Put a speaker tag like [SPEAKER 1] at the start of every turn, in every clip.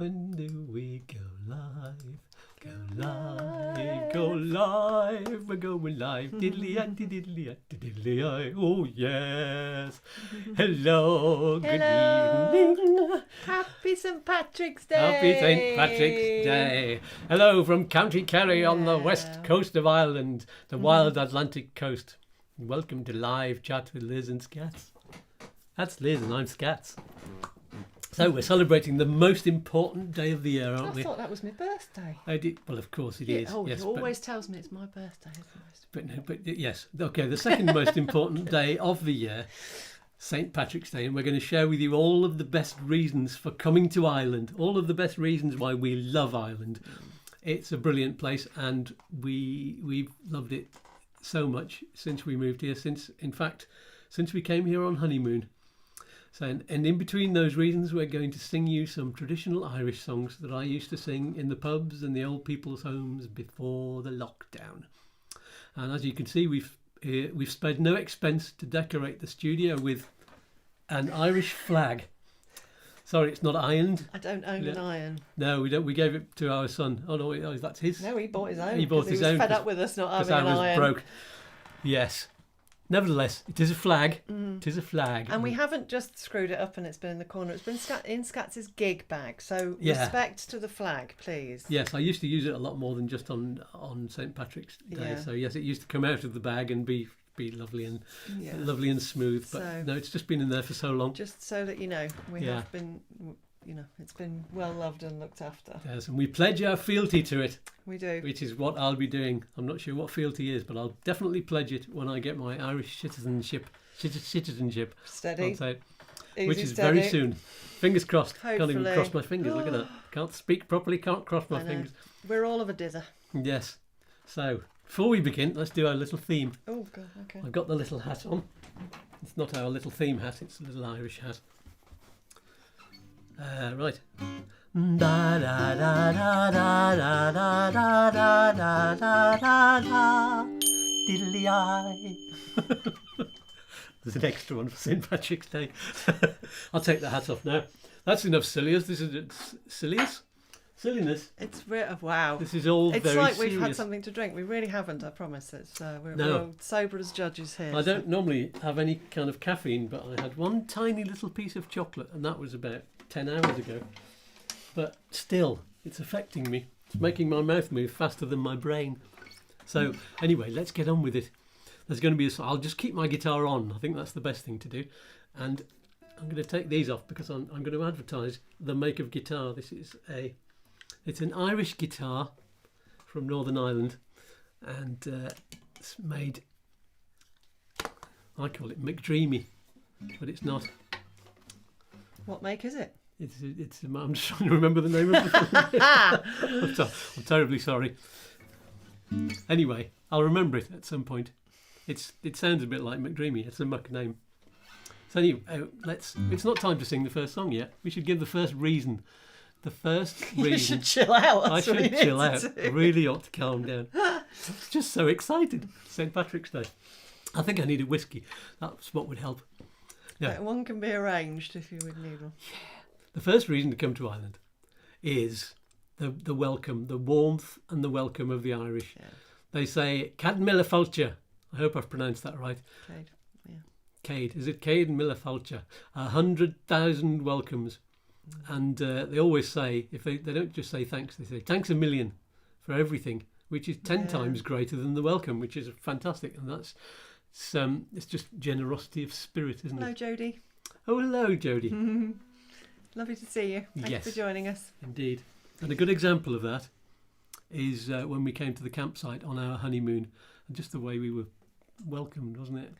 [SPEAKER 1] When do we go live? Go live, go live, we're going live. Diddly-ante, diddly-ante, diddly-eye. Oh, yes. Hello, good evening.
[SPEAKER 2] Happy St. Patrick's Day.
[SPEAKER 1] Happy St. Patrick's Day. Hello from County Kerry on the west coast of Ireland, the wild Atlantic coast. Welcome to Live Chat with Liz and Scats. That's Liz and I'm Scats. So we're celebrating the most important day of the year, aren't we?
[SPEAKER 2] I thought that was my birthday.
[SPEAKER 1] Well, of course it is.
[SPEAKER 2] Oh,
[SPEAKER 1] yes,
[SPEAKER 2] he always tells me it's my birthday.
[SPEAKER 1] But yes, okay. The second most important day of the year, St. Patrick's Day, and we're going to share with you all of the best reasons for coming to Ireland, all of the best reasons why we love Ireland. It's a brilliant place, and we've loved it so much since we moved here. Since we came here on honeymoon. So, and in between those reasons, we're going to sing you some traditional Irish songs that I used to sing in the pubs and the old people's homes before the lockdown. And as you can see, we've spared no expense to decorate the studio with an Irish flag. Sorry, it's not ironed.
[SPEAKER 2] I don't own an iron.
[SPEAKER 1] No, we don't. We gave it to our son. Oh no, that's his.
[SPEAKER 2] No, he bought his own.
[SPEAKER 1] He bought his own.
[SPEAKER 2] He was fed up with us not having an iron.
[SPEAKER 1] Because ours broke. Yes. Nevertheless, it is a flag. It is a flag.
[SPEAKER 2] And we haven't just screwed it up and it's been in the corner. It's been in Scats' gig bag. So respect to the flag, please.
[SPEAKER 1] Yes, I used to use it a lot more than just on St. Patrick's Day.
[SPEAKER 2] Yeah.
[SPEAKER 1] So yes, it used to come out of the bag and be lovely and smooth. But no, it's just been in there for so long.
[SPEAKER 2] Just so that you know, we have been, it's been well loved and looked after.
[SPEAKER 1] Yes, and we pledge our fealty to it.
[SPEAKER 2] We do.
[SPEAKER 1] Which is what I'll be doing. I'm not sure what fealty is, but I'll definitely pledge it when I get my Irish citizenship.
[SPEAKER 2] Steady.
[SPEAKER 1] I'll say it,
[SPEAKER 2] Easy,
[SPEAKER 1] which is
[SPEAKER 2] steady.
[SPEAKER 1] very soon. Fingers crossed.
[SPEAKER 2] Hopefully.
[SPEAKER 1] Can't even cross my fingers. Look at that. Can't speak properly. Can't cross my fingers.
[SPEAKER 2] We're all of a dither.
[SPEAKER 1] Yes. So before we begin, let's do our little theme.
[SPEAKER 2] Oh God. Okay.
[SPEAKER 1] I've got the little hat on. It's not our little theme hat. It's a little Irish hat. Right. Da da da da da da da da da da da da da diddly eye. There's an extra one for St. Patrick's Day. I'll take the hat off now. That's enough silliness. This is silliness.
[SPEAKER 2] It's wow.
[SPEAKER 1] This is all
[SPEAKER 2] it's
[SPEAKER 1] very
[SPEAKER 2] like
[SPEAKER 1] serious.
[SPEAKER 2] We've had something to drink. We really haven't. I promise. We're all sober as judges here.
[SPEAKER 1] I don't normally have any kind of caffeine, but I had one tiny little piece of chocolate, and that was about 10 hours ago. But still, it's affecting me. It's making my mouth move faster than my brain. So anyway, let's get on with it. There's going to be I'll just keep my guitar on. I think that's the best thing to do. And I'm going to take these off because I'm going to advertise the make of guitar. It's an Irish guitar from Northern Ireland, and it's made, I call it McDreamy, but it's not.
[SPEAKER 2] What make is it?
[SPEAKER 1] I'm just trying to remember the name of it. I'm terribly sorry. Anyway, I'll remember it at some point. It sounds a bit like McDreamy. It's a muck name. So anyway, it's not time to sing the first song yet. We should give the first reason. The first reason.
[SPEAKER 2] You should chill out.
[SPEAKER 1] I should chill out. I really ought to calm down. Just so excited. St. Patrick's Day. I think I need a whiskey. That's what would help.
[SPEAKER 2] Yeah. One can be arranged if you would need one.
[SPEAKER 1] Yeah. The first reason to come to Ireland is the welcome, the warmth and the welcome of the Irish. Yeah. They say, Cad Milla Fulcher. I hope I've pronounced that right.
[SPEAKER 2] Cade, yeah.
[SPEAKER 1] Cade. Is it Cade Milla Fulcher? 100,000 welcomes. And they always say, if they don't just say thanks, they say thanks a million for everything, which is 10 times greater than the welcome, which is fantastic. And that's it's just generosity of spirit, isn't
[SPEAKER 2] Hello,
[SPEAKER 1] it?
[SPEAKER 2] Jodie.
[SPEAKER 1] Oh, hello, Jodie.
[SPEAKER 2] Lovely to see you. Thank you for joining us.
[SPEAKER 1] Indeed. And a good example of that is when we came to the campsite on our honeymoon, and just the way we were welcomed, wasn't it?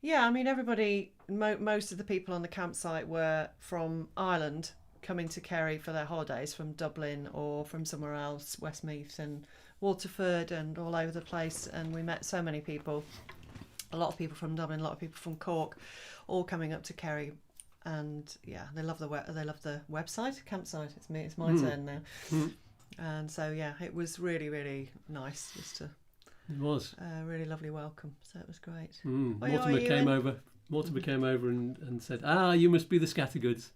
[SPEAKER 2] Yeah, I mean, everybody, most of the people on the campsite were from Ireland, coming to Kerry for their holidays from Dublin or from somewhere else, Westmeath and Waterford and all over the place. And we met so many people, a lot of people from Dublin, a lot of people from Cork, all coming up to Kerry. And yeah, they love the website, campsite. It's my turn now. And so yeah, it was really, really nice.
[SPEAKER 1] It was
[SPEAKER 2] a really lovely welcome. So it was great.
[SPEAKER 1] Mortimer came over and said, you must be the Scattergoods.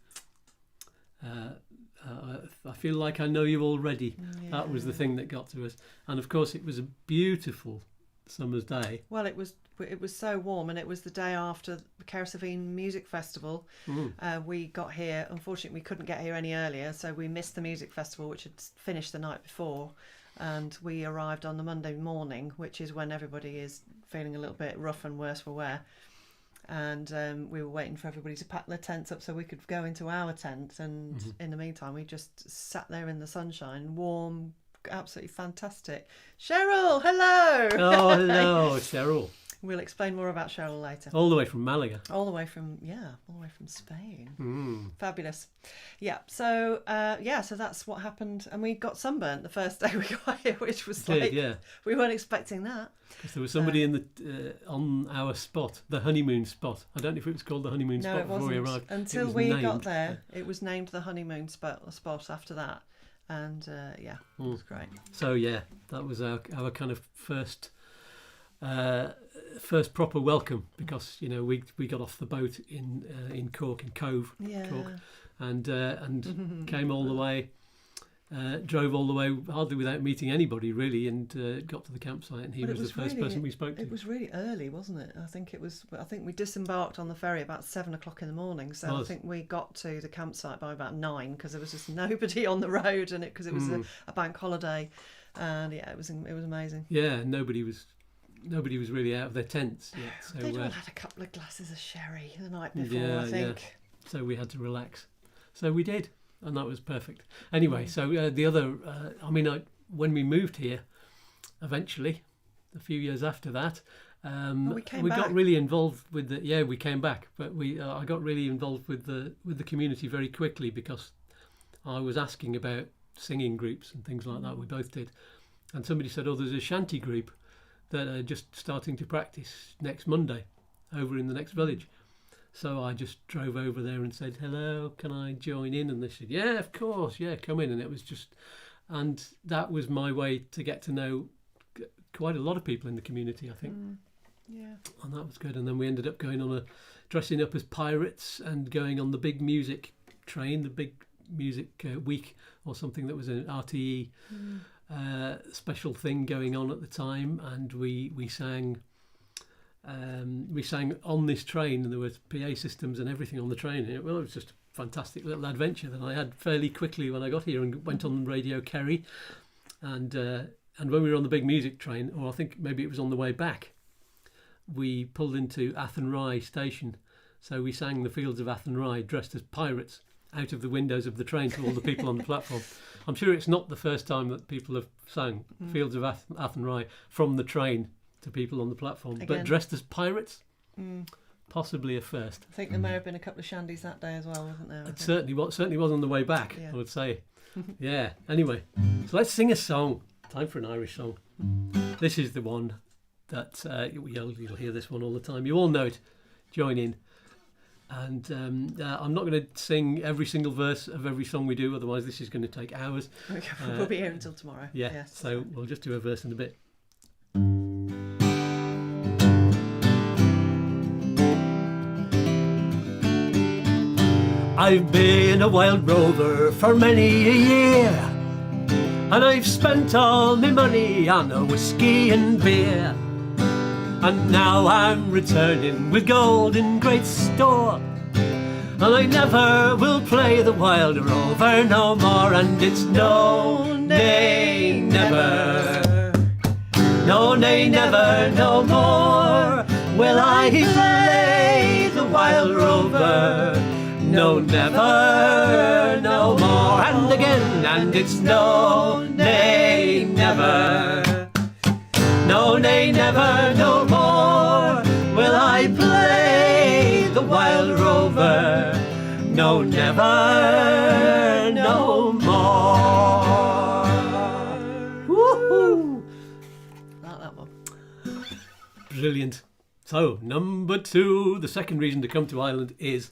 [SPEAKER 1] I feel like I know you already.
[SPEAKER 2] Yeah.
[SPEAKER 1] That was the thing that got to us. And of course, it was a beautiful summer's day.
[SPEAKER 2] Well, it was so warm, and it was the day after the Kerrisavine Music Festival. We got here. Unfortunately, we couldn't get here any earlier, so we missed the music festival, which had finished the night before. And we arrived on the Monday morning, which is when everybody is feeling a little bit rough and worse for wear. And we were waiting for everybody to pack their tents up so we could go into our tent. And in the meantime, we just sat there in the sunshine, warm, absolutely fantastic. Cheryl, hello!
[SPEAKER 1] Oh, hello, Cheryl.
[SPEAKER 2] We'll explain more about Cheryl later.
[SPEAKER 1] All the way from Malaga.
[SPEAKER 2] All the way from Spain. Fabulous. Yeah. So so that's what happened, and we got sunburnt the first day we got here, which was we weren't expecting that.
[SPEAKER 1] Because there was somebody in the on our spot, the honeymoon spot. I don't know if it was called the honeymoon
[SPEAKER 2] No,
[SPEAKER 1] spot
[SPEAKER 2] it
[SPEAKER 1] before we
[SPEAKER 2] wasn't.
[SPEAKER 1] arrived.
[SPEAKER 2] Until we got there, it was named the honeymoon spot after that, and it was great.
[SPEAKER 1] So that was our kind of first proper welcome, because we got off the boat in Cork, in Cove, Cork, and came all the way, drove all the way hardly without meeting anybody really, and got to the campsite, and he was the first person we spoke to.
[SPEAKER 2] It was really early, wasn't it? I think we disembarked on the ferry about 7 o'clock in the morning, so I think we got to the campsite by about 9, because there was just nobody on the road, and because it was a bank holiday, and it was amazing.
[SPEAKER 1] Yeah, nobody was really out of their tents yet. So
[SPEAKER 2] they'd all had a couple of glasses of sherry the night before, I think. Yeah.
[SPEAKER 1] So we had to relax. So we did, and that was perfect. Anyway, so the other, when we moved here, eventually, a few years after that, we got really involved with the. Yeah, we came back, but I got really involved with the community very quickly, because I was asking about singing groups and things like that. We both did, and somebody said, "Oh, there's a shanty group that are just starting to practice next Monday over in the next village." So I just drove over there and said, "Hello, can I join in?" And they said, "Yeah, of course, yeah, come in." And it was and that was my way to get to know quite a lot of people in the community, I think.
[SPEAKER 2] Yeah.
[SPEAKER 1] And that was good. And then we ended up dressing up as pirates and going on the big music train, the big music week or something that was an RTE special thing going on at the time, and we sang on this train, and there was PA systems and everything on the train. It was just a fantastic little adventure that I had fairly quickly when I got here, and went on Radio Kerry, and when we were on the big music train, or I think maybe it was on the way back, we pulled into Athenry station, so we sang the Fields of Athenry dressed as pirates out of the windows of the train to all the people on the platform. I'm sure it's not the first time that people have sung Fields of Athenry from the train to people on the platform. Again. But dressed as pirates, possibly a first.
[SPEAKER 2] I think there may have been a couple of shandies that day as well, wasn't there?
[SPEAKER 1] It certainly was on the way back, I would say. Yeah, anyway, so let's sing a song. Time for an Irish song. This is the one that, you'll hear this one all the time. You all know it. Join in. And I'm not going to sing every single verse of every song we do, otherwise this is going to take hours.
[SPEAKER 2] We'll be here until tomorrow.
[SPEAKER 1] Yeah, yes. So we'll just do a verse in a bit. I've been a wild rover for many a year, and I've spent all my money on a whiskey and beer. And now I'm returning with gold in great store, and I never will play the wild rover no more. And it's no, nay, never, no, nay, never, no more will I play the wild rover. No, never, no more. And again, and it's no, nay, never, no, nay, never, no more will I play the wild rover. No, never, no more. Woohoo!
[SPEAKER 2] Like that one.
[SPEAKER 1] Brilliant. So, number 2, the second reason to come to Ireland is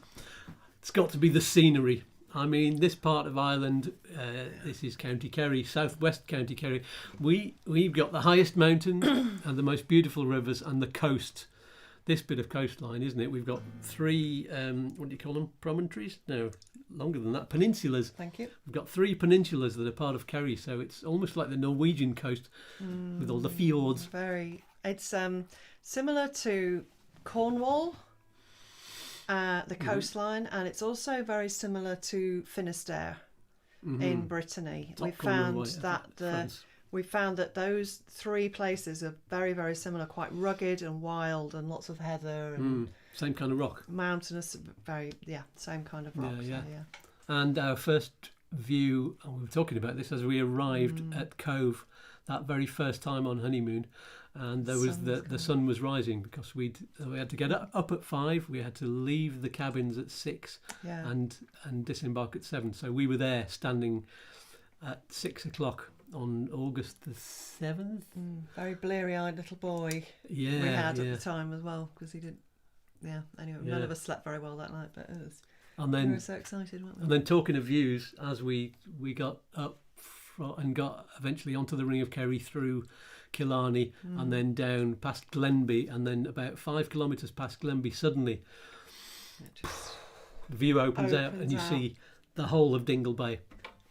[SPEAKER 1] it's got to be the scenery. I mean, this part of Ireland, this is County Kerry, southwest County Kerry. We've got the highest mountain and the most beautiful rivers and the coast. this bit of coastline, isn't it? We've got 3, what do you call them? Promontories? No, longer than that. Peninsulas.
[SPEAKER 2] Thank you.
[SPEAKER 1] We've got 3 peninsulas that are part of Kerry, so it's almost like the Norwegian coast with all the fjords.
[SPEAKER 2] It's similar to Cornwall, the coastline, and it's also very similar to Finisterre in Brittany. We found that those 3 places are very, very similar, quite rugged and wild, and lots of heather and
[SPEAKER 1] same kind of rock.
[SPEAKER 2] Mountainous, same kind of rock.
[SPEAKER 1] Yeah. And our first view, and we were talking about this as we arrived at Cove that very first time on honeymoon, and there was the sun was rising because we had to get up at 5. We had to leave the cabins at 6 and disembark at 7. So we were there standing at 6 o'clock on August the 7th.
[SPEAKER 2] Very bleary-eyed little boy we had at the time as well, because he didn't. Anyway, none of us slept very well that night, but it was. And then we were so excited, weren't we?
[SPEAKER 1] And then talking of views, as we got up and got eventually onto the Ring of Kerry through Killarney and then down past Glenby, and then about 5 kilometres past Glenby, suddenly the view opens out and you see the whole of Dingle Bay.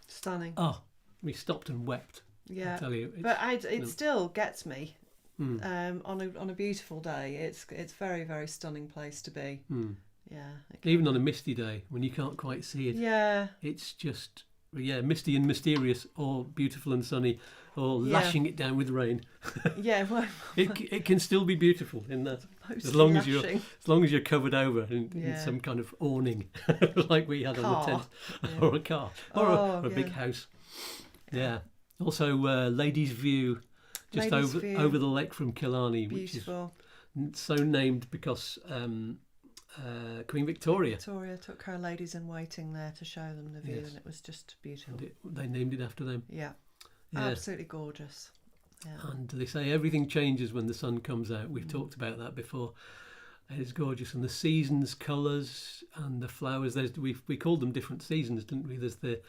[SPEAKER 2] Stunning.
[SPEAKER 1] Oh, we stopped and wept. Yeah, I tell you.
[SPEAKER 2] But it still gets me. On a beautiful day, it's very, very stunning place to be. Yeah.
[SPEAKER 1] Even on a misty day when you can't quite see it.
[SPEAKER 2] Yeah.
[SPEAKER 1] It's just misty and mysterious, or beautiful and sunny, or lashing it down with rain.
[SPEAKER 2] Well,
[SPEAKER 1] it can still be beautiful in that, as long as you're covered over in some kind of awning, like we had on the tent, or a car, or a big house. Yeah. Also, Ladies' View, just over the lake from Killarney,
[SPEAKER 2] beautiful.
[SPEAKER 1] Which is so named because Queen Victoria
[SPEAKER 2] took her ladies in waiting there to show them the view, and it was just beautiful.
[SPEAKER 1] They named it after them.
[SPEAKER 2] Yeah. Absolutely gorgeous. Yeah.
[SPEAKER 1] And they say everything changes when the sun comes out. We've talked about that before. It's gorgeous, and the seasons, colours, and the flowers. We called them different seasons, didn't we? There's the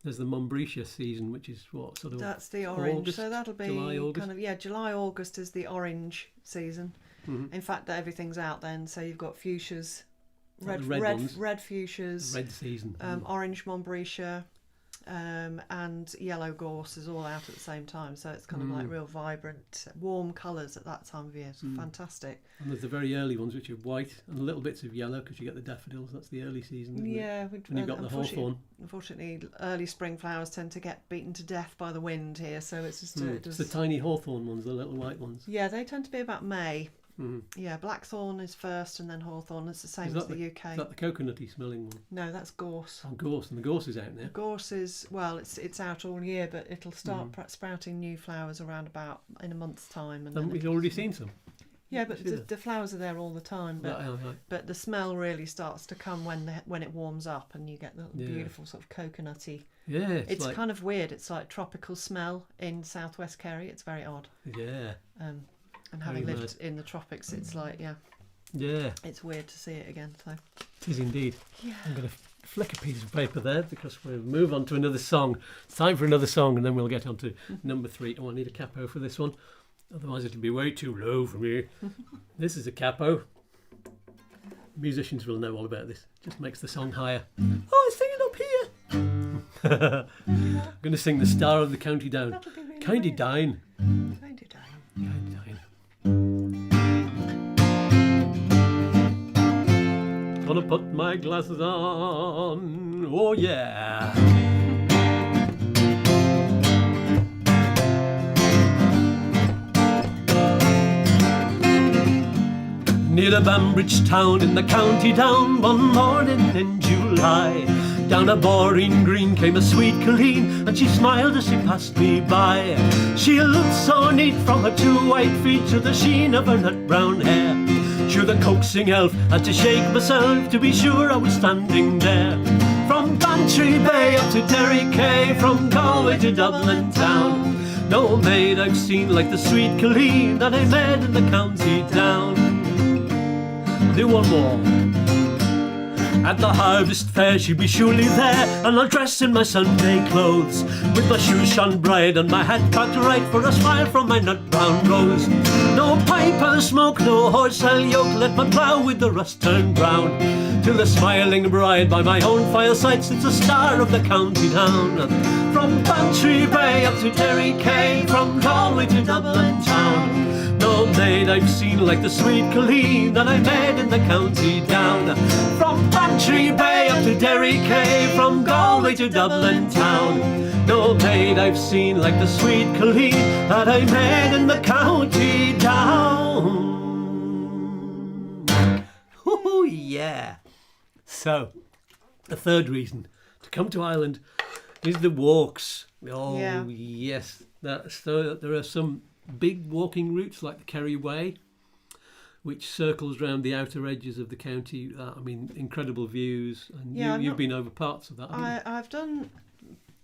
[SPEAKER 1] Montbretia season, which is what sort of.
[SPEAKER 2] That's the orange.
[SPEAKER 1] August,
[SPEAKER 2] so that'll be
[SPEAKER 1] July, August.
[SPEAKER 2] July, August is the orange season. In fact, everything's out then. So you've got fuchsias, red fuchsias,
[SPEAKER 1] red season,
[SPEAKER 2] orange Montbretia, and yellow gorse is all out at the same time. So it's kind of like real vibrant, warm colours at that time of year. It's fantastic.
[SPEAKER 1] And there's the very early ones, which are white and little bits of yellow, because you get the daffodils. That's the early season. And you've got the hawthorn.
[SPEAKER 2] Unfortunately, early spring flowers tend to get beaten to death by the wind here. So it's just
[SPEAKER 1] it's the tiny hawthorn ones, the little white ones.
[SPEAKER 2] Yeah, they tend to be about May. Yeah, blackthorn is first, and then hawthorn. It's the same as the UK.
[SPEAKER 1] Is that the coconutty smelling one?
[SPEAKER 2] No, that's gorse.
[SPEAKER 1] Oh, gorse, and the gorse is out now.
[SPEAKER 2] Gorse is it's out all year, but it'll start sprouting new flowers around about in a month's time. And
[SPEAKER 1] haven't we already seen some?
[SPEAKER 2] Yeah, but the flowers are there all the time. But the smell really starts to come when it warms up, and you get the beautiful sort of coconutty.
[SPEAKER 1] Yeah,
[SPEAKER 2] it's kind of weird. It's like tropical smell in southwest Kerry. It's very odd.
[SPEAKER 1] Yeah.
[SPEAKER 2] And having lived in the tropics, it's like, it's weird to see it again. So
[SPEAKER 1] it is indeed.
[SPEAKER 2] Yeah.
[SPEAKER 1] I'm going to flick a piece of paper there because we'll move on to another song. It's time for another song, and then we'll get on to number 3. Oh, I need a capo for this one. Otherwise it'll be way too low for me. This is a capo. Musicians will know all about this. It just makes the song higher. Oh, it's singing up here. I'm going to sing the Star of the County Down. County Down.
[SPEAKER 2] County Down.
[SPEAKER 1] County Down. Gonna put my glasses on. Oh yeah. Near a Bambridge town in the County Down, one morning in July, down a boring green came a sweet colleen, and she smiled as she passed me by. She looked so neat from her 2 white feet to the sheen of her nut brown hair. Sure, the coaxing elf had to shake myself to be sure I was standing there. From Bantry Bay up to Derry Quay, from Galway to Dublin town, no maid I've seen like the sweet colleen that I met in the County Down. Do one more. At the harvest fair she'll be surely there, and I'll dress in my Sunday clothes, with my shoes shone bright and my hat cocked right, for a smile from my nut brown rose. No pipe I'll smoke, no horse I'll yoke, let my plough with the rust turn brown, till the smiling bride by my own fireside sits a star of the county town. From Bantry Bay up to Derry Quay, from Galway to Dublin town, no maid I've seen like the sweet Colleen that I met in the county down. From Bantry Bay up to Derry Quay, from Galway to Dublin town, no maid I've seen like the sweet Colleen that I met in the county down. Oh yeah. So, the third reason to come to Ireland is the walks. Oh yes. So there are some big walking routes like the Kerry Way, which circles round the outer edges of the county. I mean, incredible views. And you've been over parts of that, haven't you?
[SPEAKER 2] I've done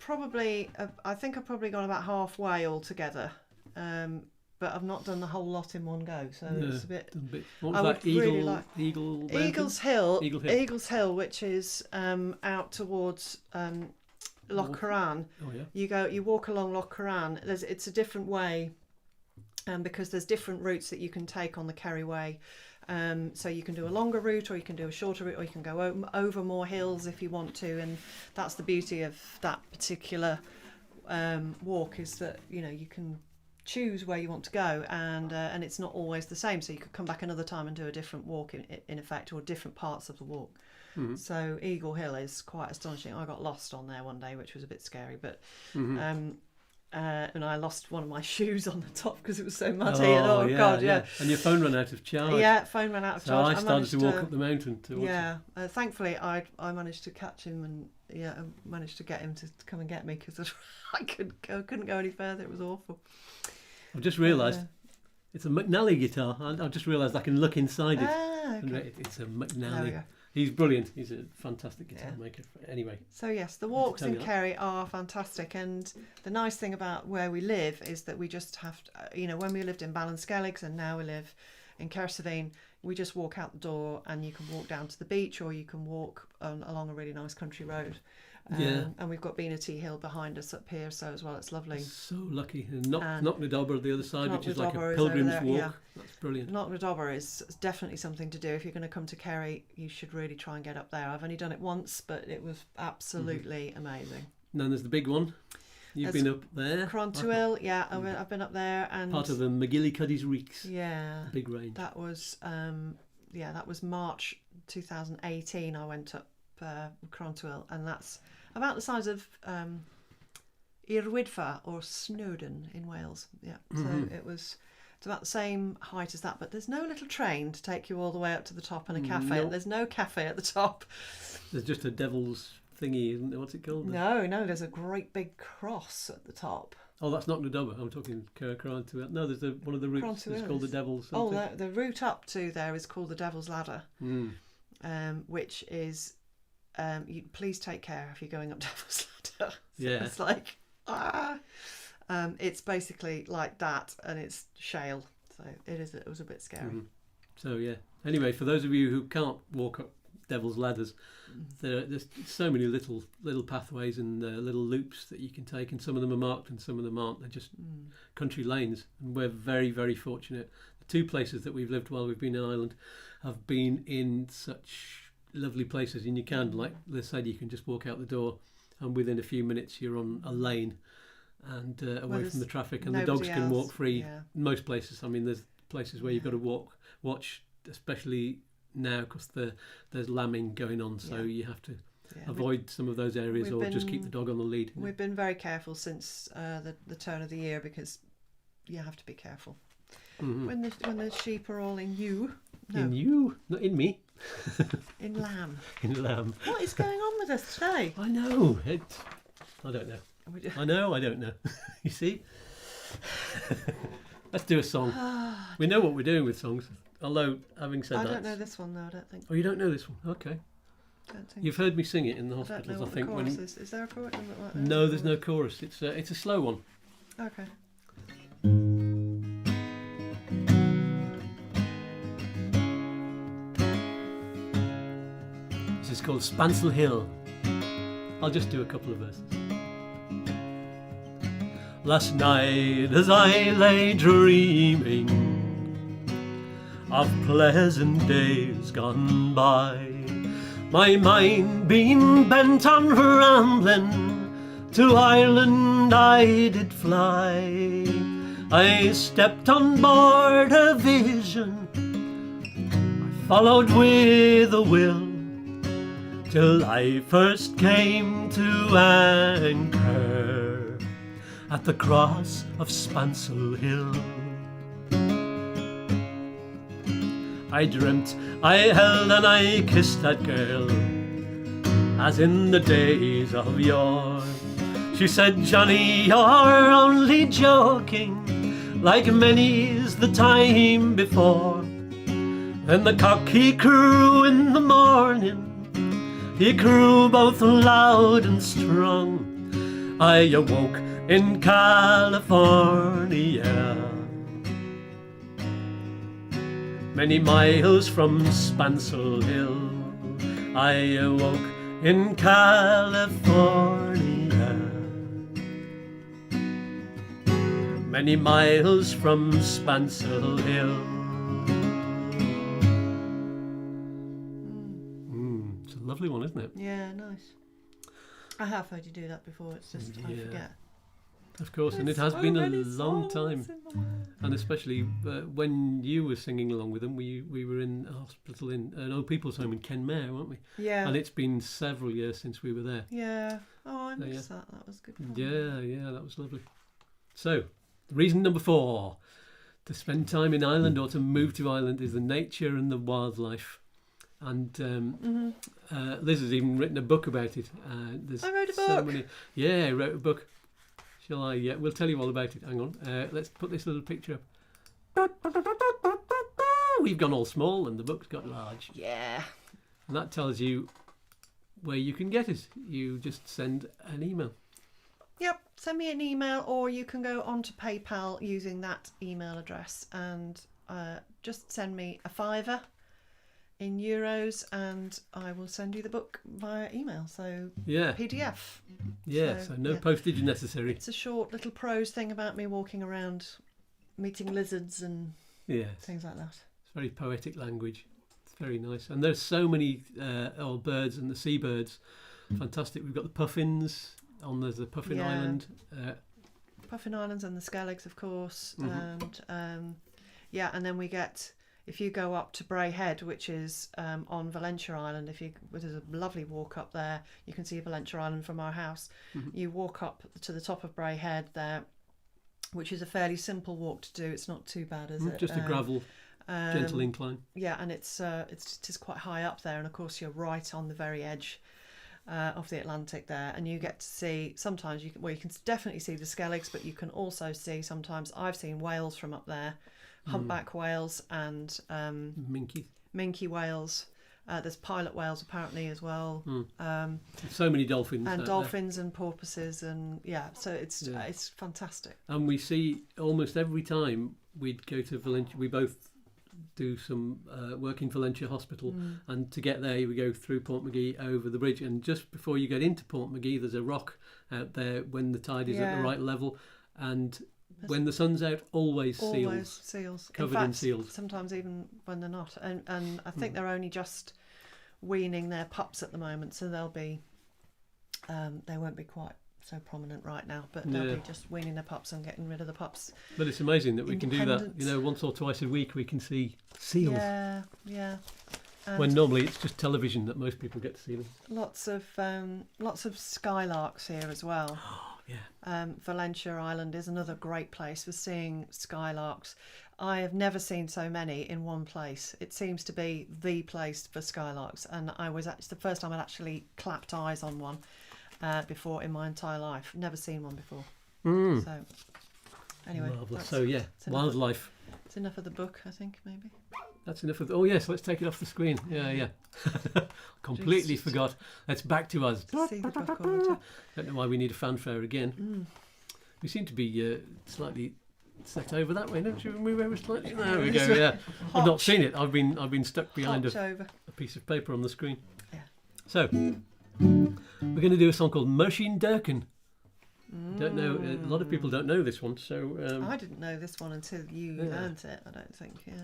[SPEAKER 2] probably, I think I've probably gone about halfway altogether. But I've not done the whole lot in one go, so it's a bit.
[SPEAKER 1] What was that? Eagles Hill,
[SPEAKER 2] which is out towards Loch Curran.
[SPEAKER 1] Oh yeah.
[SPEAKER 2] You walk along Loch Curran. It's a different way, because there's different routes that you can take on the Kerry Way. So you can do a longer route, or you can do a shorter route, or you can go over more hills if you want to. And that's the beauty of that particular walk, is that you can choose where you want to go, and it's not always the same, so you could come back another time and do a different walk in effect, or different parts of the walk. So Eagle Hill is quite astonishing. I got lost on there one day, which was a bit scary, but and I lost one of my shoes on the top because it was so muddy. God, yeah.
[SPEAKER 1] And your phone ran out of charge.
[SPEAKER 2] Yeah, phone ran out of charge.
[SPEAKER 1] So I started to walk up the mountain towards
[SPEAKER 2] thankfully I managed to catch him, and I managed to get him to come and get me, because I couldn't go any further. It was awful.
[SPEAKER 1] I've just realised it's a McNally guitar. I've just realised I can look inside it.
[SPEAKER 2] Okay.
[SPEAKER 1] It's a McNally. He's brilliant. He's a fantastic guitar maker. Anyway.
[SPEAKER 2] So yes, the walks in Kerry are fantastic, and the nice thing about where we live is that we just have to, when we lived in Ballinskellig and now we live in Kersavine, we just walk out the door and you can walk down to the beach, or you can walk along a really nice country road. And we've got Beanatee Hill behind us up here, so as well, it's lovely.
[SPEAKER 1] So lucky. And Knocknadobber the other side, which is like a pilgrim's walk. Yeah. That's brilliant.
[SPEAKER 2] Knocknadobber is definitely something to do. If you're going to come to Kerry, you should really try and get up there. I've only done it once, but it was absolutely amazing.
[SPEAKER 1] And then there's the big one. You've been up there.
[SPEAKER 2] Crontuil, I've been up there, and
[SPEAKER 1] part of the McGillicuddy's Reeks.
[SPEAKER 2] Yeah,
[SPEAKER 1] big range.
[SPEAKER 2] That was that was March 2018. I went up Crontuil, and that's about the size of Irwydfa or Snowdon in Wales. Yeah, so it's about the same height as that, but there's no little train to take you all the way up to the top, and a cafe.
[SPEAKER 1] Nope.
[SPEAKER 2] There's no cafe at the top.
[SPEAKER 1] There's just a devil's thingy, isn't there? What's it called?
[SPEAKER 2] No, there's a great big cross at the top.
[SPEAKER 1] Oh, that's not Knocknadobber. I'm talking Crontuil. No, there's one of the routes is called the Devil's something.
[SPEAKER 2] Oh, the route up to there is called the Devil's Ladder, which is... please take care if you're going up Devil's Ladder.
[SPEAKER 1] Yeah.
[SPEAKER 2] It's like, it's basically like that, and it's shale. So it was a bit scary.
[SPEAKER 1] So yeah. Anyway, for those of you who can't walk up Devil's Ladders, there's so many little pathways and little loops that you can take, and some of them are marked and some of them aren't. They're just country lanes, and we're very, very fortunate. The two places that we've lived while we've been in Ireland have been in such lovely places, and you can, like Liz said, you can just walk out the door and within a few minutes you're on a lane and away from the traffic, and the dogs can walk free. Most places, I mean, there's places where you've got to watch, especially now because there's lambing going on, so you have to avoid some of those areas, or just keep the dog on the lead.
[SPEAKER 2] We've been very careful since the turn of the year, because you have to be careful when the sheep are all in ewe. No.
[SPEAKER 1] In you, not in me.
[SPEAKER 2] In lamb.
[SPEAKER 1] In lamb.
[SPEAKER 2] What is going on with us today?
[SPEAKER 1] I know. I don't know. I don't know. You see? Let's do a song. We know what we're doing with songs. Although, having said that...
[SPEAKER 2] I don't know this one, though, I don't think.
[SPEAKER 1] Oh, you don't know this one? Okay.
[SPEAKER 2] Don't think.
[SPEAKER 1] You've heard me sing it in the hospitals, I think.
[SPEAKER 2] The chorus is. Is there a chorus?
[SPEAKER 1] No, there's no chorus. It's a slow one.
[SPEAKER 2] Okay.
[SPEAKER 1] It's is called Spansel Hill. I'll just do a couple of verses. Last night as I lay dreaming of pleasant days gone by, my mind being bent on rambling, to Ireland I did fly. I stepped on board a vision, I followed with a will, till I first came to anchor at the cross of Spansel Hill. I dreamt I held and I kissed that girl, as in the days of yore. She said, Johnny, you're only joking, like many's the time before. Then the cock he crew in the morning, he crew both loud and strong. I awoke in California, many miles from Spansel Hill. I awoke in California, many miles from Spansel Hill. It's a lovely one, isn't it?
[SPEAKER 2] Yeah, nice. I have heard you do that before, it's just I forget.
[SPEAKER 1] Of course, and it has been a long time. And especially when you were singing along with them, we were in a hospital in an old people's home in Kenmare, weren't we?
[SPEAKER 2] Yeah.
[SPEAKER 1] And it's been several years since we were there.
[SPEAKER 2] Yeah. Oh, I missed that. That was good fun.
[SPEAKER 1] Yeah, that was lovely. So, reason number 4 to spend time in Ireland or to move to Ireland is the nature and the wildlife. And Liz has even written a book about it.
[SPEAKER 2] I wrote a book.
[SPEAKER 1] I wrote a book. Shall I? Yeah, we'll tell you all about it. Hang on. Let's put this little picture up. We've gone all small and the book's got large.
[SPEAKER 2] Yeah.
[SPEAKER 1] And that tells you where you can get it. You just send an email.
[SPEAKER 2] Yep. Send me an email, or you can go onto PayPal using that email address and just send me a £5 in euros, and I will send you the book via email. So PDF.
[SPEAKER 1] Yeah. So no postage necessary.
[SPEAKER 2] It's a short little prose thing about me walking around, meeting lizards and things like that.
[SPEAKER 1] It's very poetic language. It's very nice, and there's so many old birds and the seabirds. Fantastic. We've got the puffins there's the Puffin Island.
[SPEAKER 2] Puffin Islands and the Skelligs, of course, and and then we get. If you go up to Bray Head, which is on Valentia Island, there's a lovely walk up there. You can see Valentia Island from our house. You walk up to the top of Bray Head there, which is a fairly simple walk to do. It's not too bad, is it?
[SPEAKER 1] Just a gravel, gentle incline. Yeah,
[SPEAKER 2] and it's quite high up there, and of course you're right on the very edge of the Atlantic there, and you get to see sometimes you can definitely see the Skelligs, but you can also see sometimes I've seen whales from up there. Humpback whales and minke whales. There's pilot whales apparently as well.
[SPEAKER 1] So many dolphins.
[SPEAKER 2] And dolphins and porpoises and so it's fantastic.
[SPEAKER 1] And we see almost every time we'd go to Valentia, we both do some work in Valentia Hospital, and to get there we go through Portmagee over the bridge, and just before you get into Portmagee there's a rock out there when the tide is at the right level, and when the sun's out, always seals. Covered in seals.
[SPEAKER 2] Sometimes even when they're not. And I think they're only just weaning their pups at the moment, so they'll be they won't be quite so prominent right now, but they'll be just weaning their pups and getting rid of the pups.
[SPEAKER 1] But it's amazing that we can do that. Once or twice a week we can see seals.
[SPEAKER 2] Yeah. And
[SPEAKER 1] when normally it's just television that most people get to see them.
[SPEAKER 2] Lots of skylarks here as well. Valentia Island is another great place for seeing skylarks. I have never seen so many in one place. It seems to be the place for skylarks, and it's the first time I'd actually clapped eyes on one before in my entire life. Never seen one before. So anyway,
[SPEAKER 1] marvellous. So wildlife.
[SPEAKER 2] It's enough of the book, I think, maybe.
[SPEAKER 1] That's enough of the... Oh yes, let's take it off the screen. Yeah. Completely forgot. Let's back to us.
[SPEAKER 2] See the book all the time.
[SPEAKER 1] Don't know why we need a fanfare again. We seem to be slightly set over that way. Don't you move over slightly? There we go. Yeah, I've not seen it. I've been stuck behind a piece of paper on the screen.
[SPEAKER 2] Yeah.
[SPEAKER 1] So, we're going to do a song called Machine Durkin. Don't know. A lot of people don't know this one. So
[SPEAKER 2] I didn't know this one until you learnt it. I don't think. Yeah.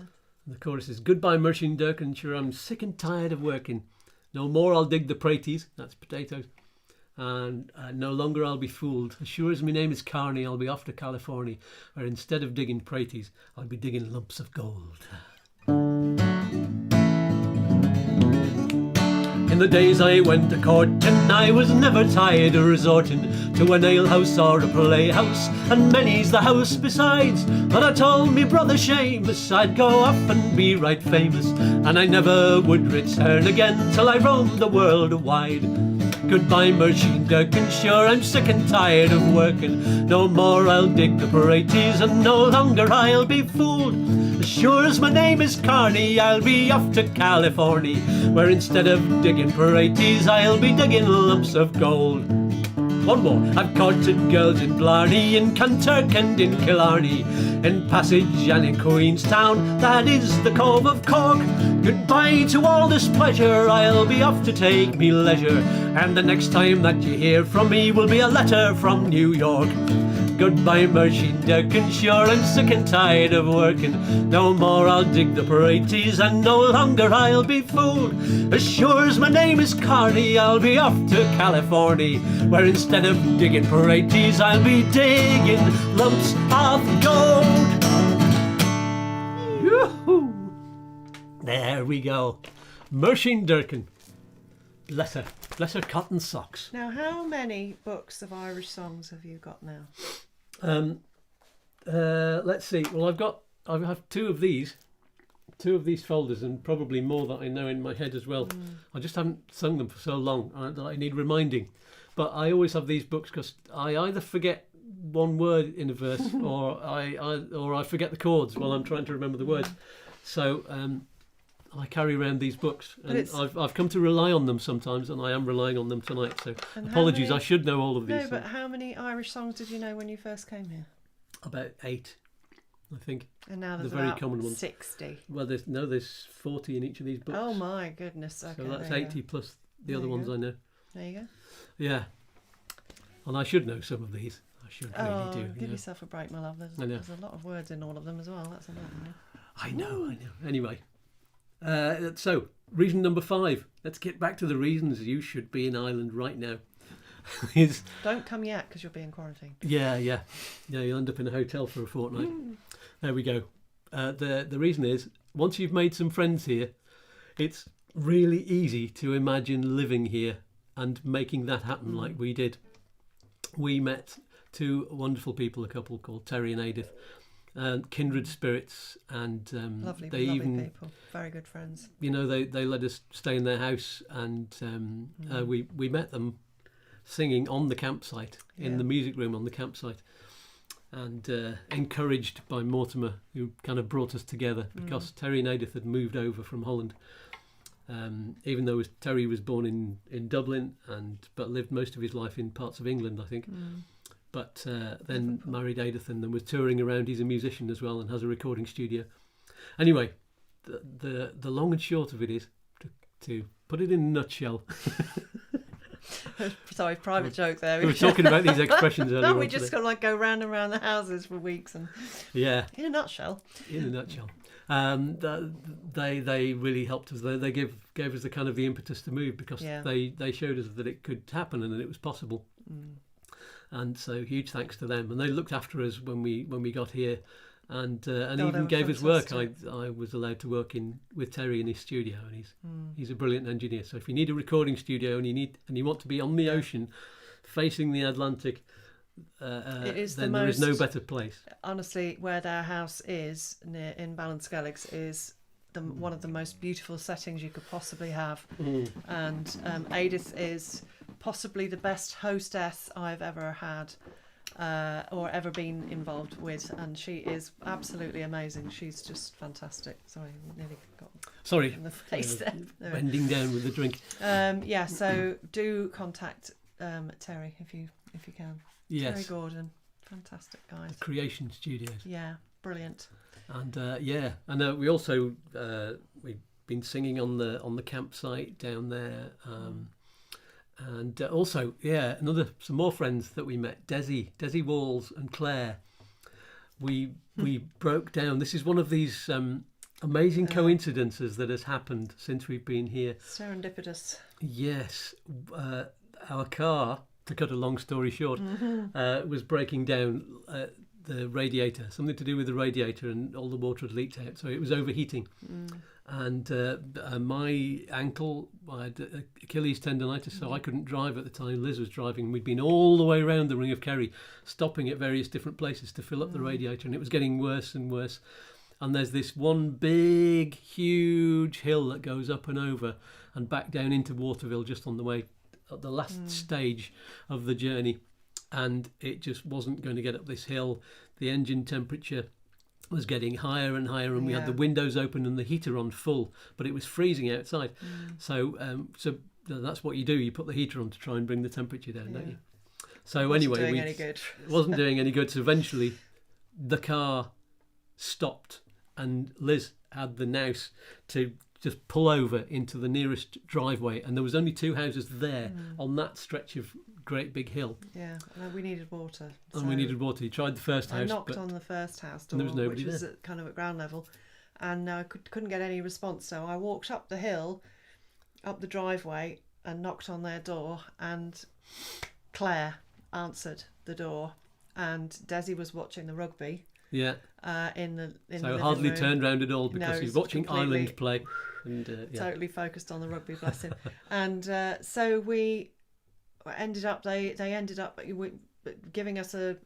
[SPEAKER 1] The chorus is goodbye, Machine Durkin. Sure, I'm sick and tired of working. No more I'll dig the praties. That's potatoes. And no longer I'll be fooled. As sure as my name is Carney, I'll be off to California, where instead of digging praties, I'll be digging lumps of gold. In the days I went a courting, I was never tired of resorting to an alehouse or a playhouse, and many's the house besides. But I told me brother Seamus I'd go off and be right famous, and I never would return again till I roamed the world wide. Goodbye, Machine Durkin, sure I'm sick and tired of working. No more I'll dig the praties, and no longer I'll be fooled. As sure as my name is Carney, I'll be off to California, where instead of digging praties, I'll be digging lumps of gold. One more. I've courted girls in Blarney, in Kanturk and in Killarney, in Passage and in Queenstown, that is the Cove of Cork. Goodbye to all this pleasure, I'll be off to take me leisure, and the next time that you hear from me will be a letter from New York. Goodbye, Machine Durkin, sure I'm sick and tired of working. No more I'll dig the praties, and no longer I'll be fooled. As sure as my name is Carney, I'll be off to California, where instead of digging praties, I'll be digging lumps of gold. Yoo-hoo! There we go. Machine Durkin. Bless her. Bless her cotton socks.
[SPEAKER 2] Now, how many books of Irish songs have you got now?
[SPEAKER 1] Let's see. Well, I have two of these folders, and probably more that I know in my head as well. I just haven't sung them for so long that I need reminding. But I always have these books because I either forget one word in a verse, or I forget the chords while I'm trying to remember the words. So I carry around these books, and I've come to rely on them sometimes, and I am relying on them tonight. So apologies, I should know all of these.
[SPEAKER 2] No, but how many Irish songs did you know when you first came here?
[SPEAKER 1] About 8, I think.
[SPEAKER 2] And now there's
[SPEAKER 1] the very
[SPEAKER 2] about
[SPEAKER 1] common ones.
[SPEAKER 2] 60.
[SPEAKER 1] Well, there's 40 in each of these books.
[SPEAKER 2] Oh my goodness! Okay,
[SPEAKER 1] so that's 80 plus the other ones I know.
[SPEAKER 2] There you go.
[SPEAKER 1] Yeah, and I should know some of these. I should really do.
[SPEAKER 2] Give yourself a break, my love. There's a lot of words in all of them as well. That's another.
[SPEAKER 1] I know. Anyway, so reason number 5. Let's get back to the reasons you should be in Ireland right now.
[SPEAKER 2] Don't come yet because you'll be in quarantine.
[SPEAKER 1] Yeah. You'll end up in a hotel for a fortnight. There we go. The reason is, once you've made some friends here, it's really easy to imagine living here and making that happen like we did. We met 2 wonderful people, a couple called Terry and Edith, kindred spirits, and
[SPEAKER 2] lovely people, very good friends.
[SPEAKER 1] You know, they let us stay in their house, and we met them singing on the campsite, in the music room on the campsite, and encouraged by Mortimer, who kind of brought us together, because Terry and Edith had moved over from Holland, even though Terry was born in Dublin, but lived most of his life in parts of England, I think. But then married Edith and then was touring around. He's a musician as well and has a recording studio. Anyway, the long and short of it is, to put it in a nutshell.
[SPEAKER 2] Sorry, private joke there.
[SPEAKER 1] We were talking about these expressions earlier.
[SPEAKER 2] No, we just got to go round and round the houses for weeks, and in a nutshell. They really helped us. They gave us the kind of the impetus to move, because they showed us that it could happen and that it was possible. And so huge thanks to them. And they looked after us when we got here, and even gave us work. I was allowed to work with Terry in his studio, and he's a brilliant engineer. So if you need a recording studio and you want to be on the ocean, facing the Atlantic, there is no better place. Honestly, where their house is in Ballinskelligs is one of the most beautiful settings you could possibly have. And Edith is possibly the best hostess I've ever had or ever been involved with, and she is absolutely amazing. She's just fantastic. Sorry, nearly got in the face there.
[SPEAKER 1] Bending down with the drink.
[SPEAKER 2] So do contact Terry if you can.
[SPEAKER 1] Yes.
[SPEAKER 2] Terry Gordon, fantastic guys.
[SPEAKER 1] The Creation Studios.
[SPEAKER 2] Yeah, brilliant.
[SPEAKER 1] And and we also we been singing on the campsite down there. And also, some more friends that we met, Desi Walls and Claire. We broke down. This is one of these amazing coincidences that has happened since we've been here.
[SPEAKER 2] Serendipitous.
[SPEAKER 1] Yes, our car, to cut a long story short, was breaking down. The radiator, something to do with the radiator, and all the water had leaked out, so it was overheating. And my ankle, I had Achilles tendonitis, so I couldn't drive at the time. Liz was driving. We'd been all the way around the Ring of Kerry, stopping at various different places to fill up the radiator, and it was getting worse and worse. And there's this one big, huge hill that goes up and over and back down into Waterville just on the way, at the last stage of the journey. And it just wasn't going to get up this hill. The engine temperature was getting higher and higher, and we had the windows open and the heater on full, but it was freezing outside. So that's what you do. You put the heater on to try and bring the temperature down, don't you? So anyway,
[SPEAKER 2] it
[SPEAKER 1] wasn't doing any good. So eventually the car stopped, and Liz had the nous to just pull over into the nearest driveway, and there was only 2 houses there on that stretch of great big hill.
[SPEAKER 2] Yeah, and we needed water.
[SPEAKER 1] And we needed water. You tried the first house.
[SPEAKER 2] I knocked on the first house door,
[SPEAKER 1] there was nobody
[SPEAKER 2] which was
[SPEAKER 1] there.
[SPEAKER 2] kind of at ground level, and I couldn't get any response. So I walked up the hill, up the driveway, and knocked on their door, and Claire answered the door, and Desi was watching the rugby.
[SPEAKER 1] Yeah.
[SPEAKER 2] In the
[SPEAKER 1] so hardly turned round at all, because he's watching Ireland play. And,
[SPEAKER 2] totally focused on the rugby, bless him. And so we ended up. They ended up giving us a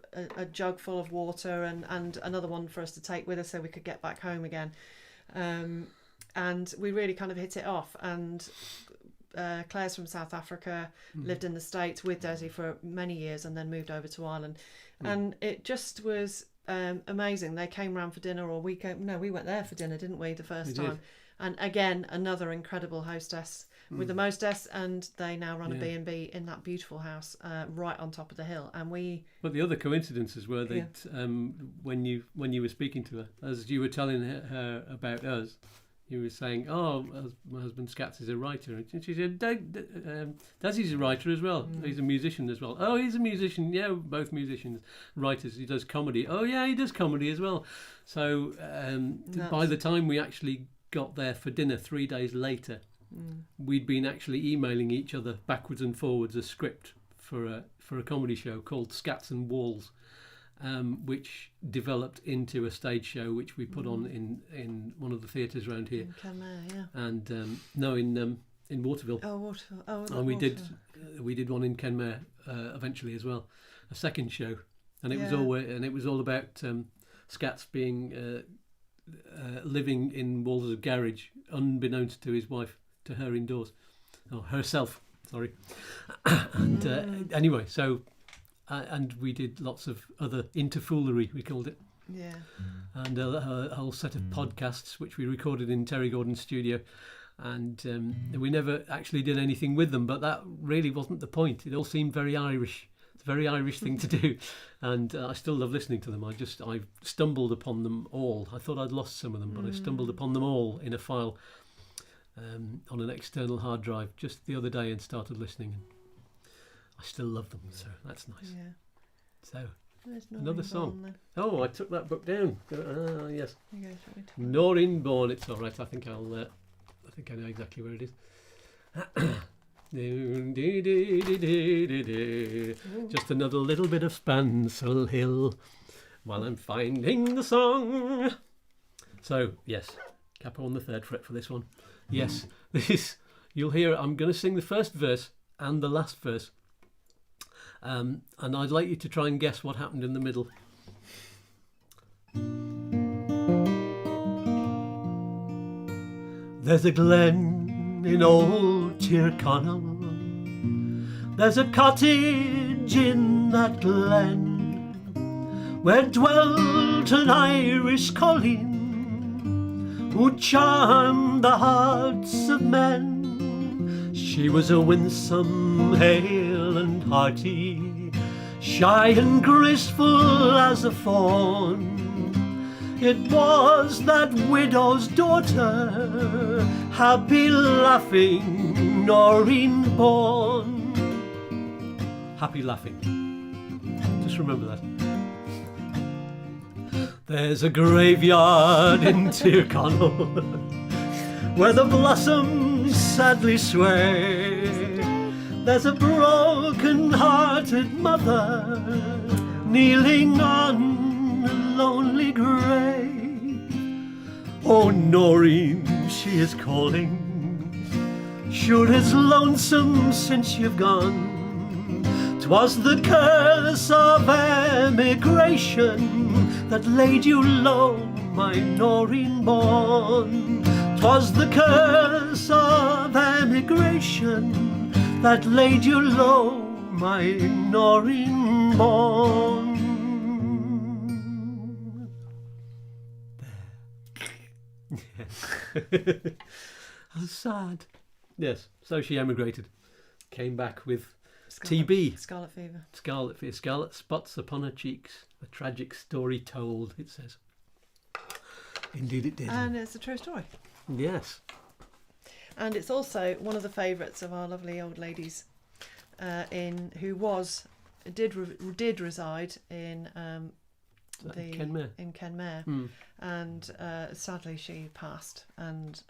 [SPEAKER 2] jug full of water and another one for us to take with us so we could get back home again. And we really kind of hit it off. And Claire's from South Africa, lived in the States with Desi for many years, and then moved over to Ireland. And it just was amazing. They came round for dinner, or we went there for dinner, didn't we, the first time? And again, another incredible hostess with the mostess, and they now run a B&B in that beautiful house right on top of the hill. And
[SPEAKER 1] but the other coincidences were that when you were speaking to her, as you were telling her about us, you were saying, "Oh, my husband Scats is a writer," and she said, "Desi's a writer as well. He's a musician as well." "Oh, he's a musician. Yeah, both musicians, writers. He does comedy." "Oh, yeah, he does comedy as well." So by the time we actually got there for dinner 3 days later, we'd been actually emailing each other backwards and forwards a script for a comedy show called Scats and Walls, which developed into a stage show which we put on in one of the theatres around here.
[SPEAKER 2] In Kenmare, yeah.
[SPEAKER 1] And in Waterville.
[SPEAKER 2] Oh, Waterville. Oh,
[SPEAKER 1] and we did one in Kenmare eventually as well, a second show, and it was all about Scats being living in Walls' garage, unbeknownst to his wife, to her indoors, or herself. Sorry. And anyway, so. And we did lots of other interfoolery, we called it.
[SPEAKER 2] Yeah.
[SPEAKER 1] And a whole set of podcasts, which we recorded in Terry Gordon's studio. And we never actually did anything with them, but that really wasn't the point. It all seemed very Irish. It's a very Irish thing to do. And I still love listening to them. I stumbled upon them all. I thought I'd lost some of them, but I stumbled upon them all in a file on an external hard drive just the other day and started listening. I still love them, so that's nice. Yeah. So, another song. Oh, I took that book down. Yes. Noreen Bourne. It's all right. I think I know exactly where it is. Just another little bit of Spansel Hill while I'm finding the song. So, yes, capo on the 3rd fret for this one. Yes, you'll hear. I'm going to sing the first verse and the last verse. And I'd like you to try and guess what happened in the middle. There's a glen in old Tyrconnell. There's a cottage in that glen where dwelt an Irish colleen who charmed the hearts of men. She was a winsome, hale and hearty, shy and graceful as a fawn. It was that widow's daughter, happy laughing, Noreen born. Happy laughing. Just remember that. There's a graveyard in Tyrconnell where the blossoms sadly sway. There's a broken-hearted mother kneeling on a lonely grave. Oh, Noreen, she is calling. Sure it's lonesome since you've gone. 'Twas the curse of emigration that laid you low, my Noreen born. 'Twas the curse of emigration that laid you low, my Noreen born. There. How sad. Yes, so she emigrated. Came back with TB.
[SPEAKER 2] Scarlet fever.
[SPEAKER 1] Scarlet fever. Scarlet spots upon her cheeks. A tragic story told, it says. Indeed it did.
[SPEAKER 2] And it's a true story.
[SPEAKER 1] Yes.
[SPEAKER 2] And it's also one of the favourites of our lovely old ladies, did reside in
[SPEAKER 1] Kenmare.
[SPEAKER 2] In Kenmare, and sadly she passed. And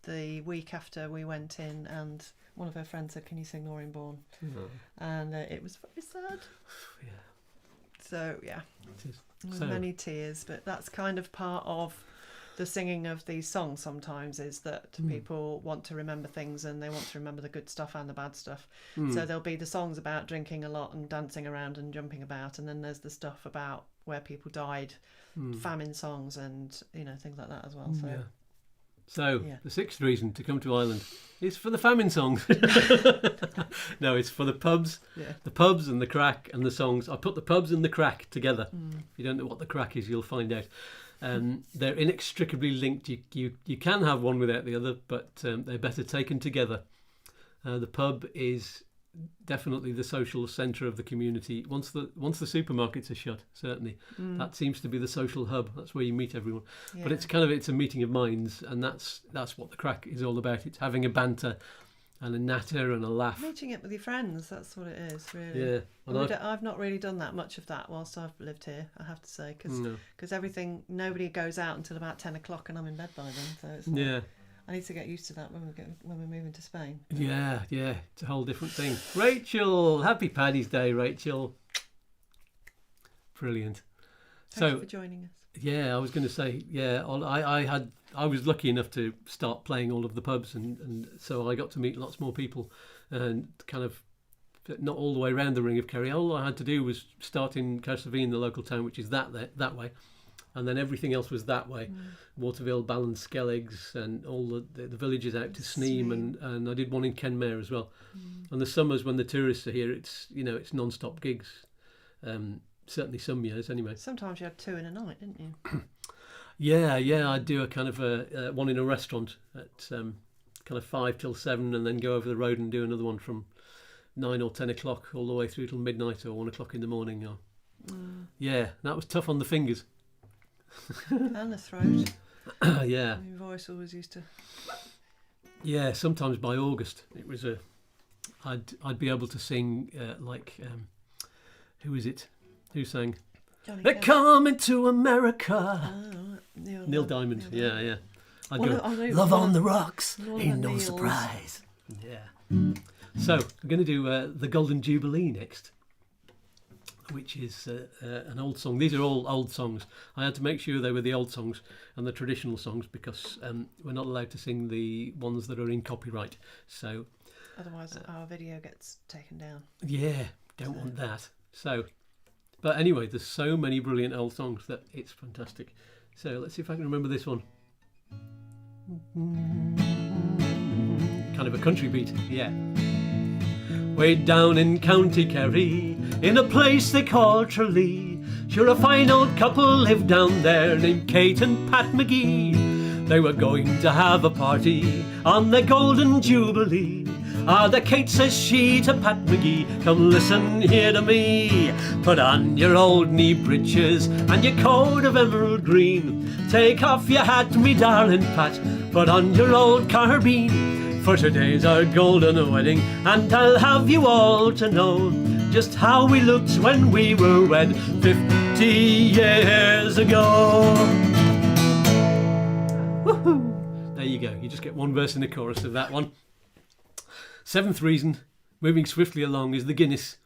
[SPEAKER 2] the week after we went in, and one of her friends said, "Can you sing Noreen Born?" And it was very sad.
[SPEAKER 1] Yeah.
[SPEAKER 2] So yeah,
[SPEAKER 1] it is.
[SPEAKER 2] There were many tears, but that's kind of part of the singing of these songs sometimes, is that people want to remember things, and they want to remember the good stuff and the bad stuff. So there'll be the songs about drinking a lot and dancing around and jumping about, and then there's the stuff about where people died, famine songs, and things like that as well. So
[SPEAKER 1] the sixth reason to come to Ireland is for the famine songs. No, it's for the pubs. The pubs and the crack and the songs. I put the pubs and the crack together. If you don't know what the crack is, you'll find out. They're inextricably linked. You can have one without the other, but they're better taken together. The pub is definitely the social centre of the community. Once the supermarkets are shut, certainly that seems to be the social hub. That's where you meet everyone. But it's a meeting of minds, and that's what the crack is all about. It's having a banter and a natter and a laugh.
[SPEAKER 2] Meeting it with your friends, that's what it is, really.
[SPEAKER 1] Yeah.
[SPEAKER 2] I've not really done that much of that whilst I've lived here, I have to say, because nobody goes out until about 10 o'clock and I'm in bed by then. So it's I need to get used to that when we're moving to Spain.
[SPEAKER 1] Yeah, it's a whole different thing. Rachel, happy Paddy's Day, Rachel. Brilliant.
[SPEAKER 2] Thank you for joining us.
[SPEAKER 1] Yeah, I was going to say, I was lucky enough to start playing all of the pubs, and so I got to meet lots more people, and kind of not all the way around the Ring of Kerry. All I had to do was start in Carsaveen, the local town, which is that way, and then everything else was that way. Waterville, Ballinskelligs, and all the villages out to Sneem, and I did one in Kenmare as well. And the summers when the tourists are here, it's non-stop gigs. Certainly some years, anyway.
[SPEAKER 2] Sometimes you had 2 in a night, didn't you?
[SPEAKER 1] Yeah, I'd do a kind of one in a restaurant at kind of 5 till 7, and then go over the road and do another one from 9 or 10 o'clock all the way through till midnight or 1 o'clock in the morning. Yeah, that was tough on the fingers.
[SPEAKER 2] And the throat.
[SPEAKER 1] Yeah.
[SPEAKER 2] Your voice always used to...
[SPEAKER 1] Yeah, sometimes by August it was I'd be able to sing who is it? Who sang? They're coming to America. Neil Diamond. Yeah. I'd go, Love on the Rocks, ain't no surprise. Yeah. So we're going to do the Golden Jubilee next, which is an old song. These are all old songs. I had to make sure they were the old songs and the traditional songs, because we're not allowed to sing the ones that are in copyright. So
[SPEAKER 2] otherwise our video gets taken down.
[SPEAKER 1] Yeah, don't want that. So, but anyway, there's so many brilliant old songs that it's fantastic. So let's see if I can remember this one. Kind of a country beat, yeah. Way down in County Kerry, in a place they call Tralee, sure a fine old couple lived down there named Kate and Pat McGee. They were going to have a party on the Golden Jubilee, The Kate says she to Pat McGee, come listen here to me. Put on your old knee breeches and your coat of emerald green. Take off your hat, me darling Pat, put on your old carbine. For today's our golden wedding, and I'll have you all to know just how we looked when we were wed 50 years ago. Woohoo! There you go. You just get one verse in the chorus of that one. Seventh reason, moving swiftly along, is the Guinness.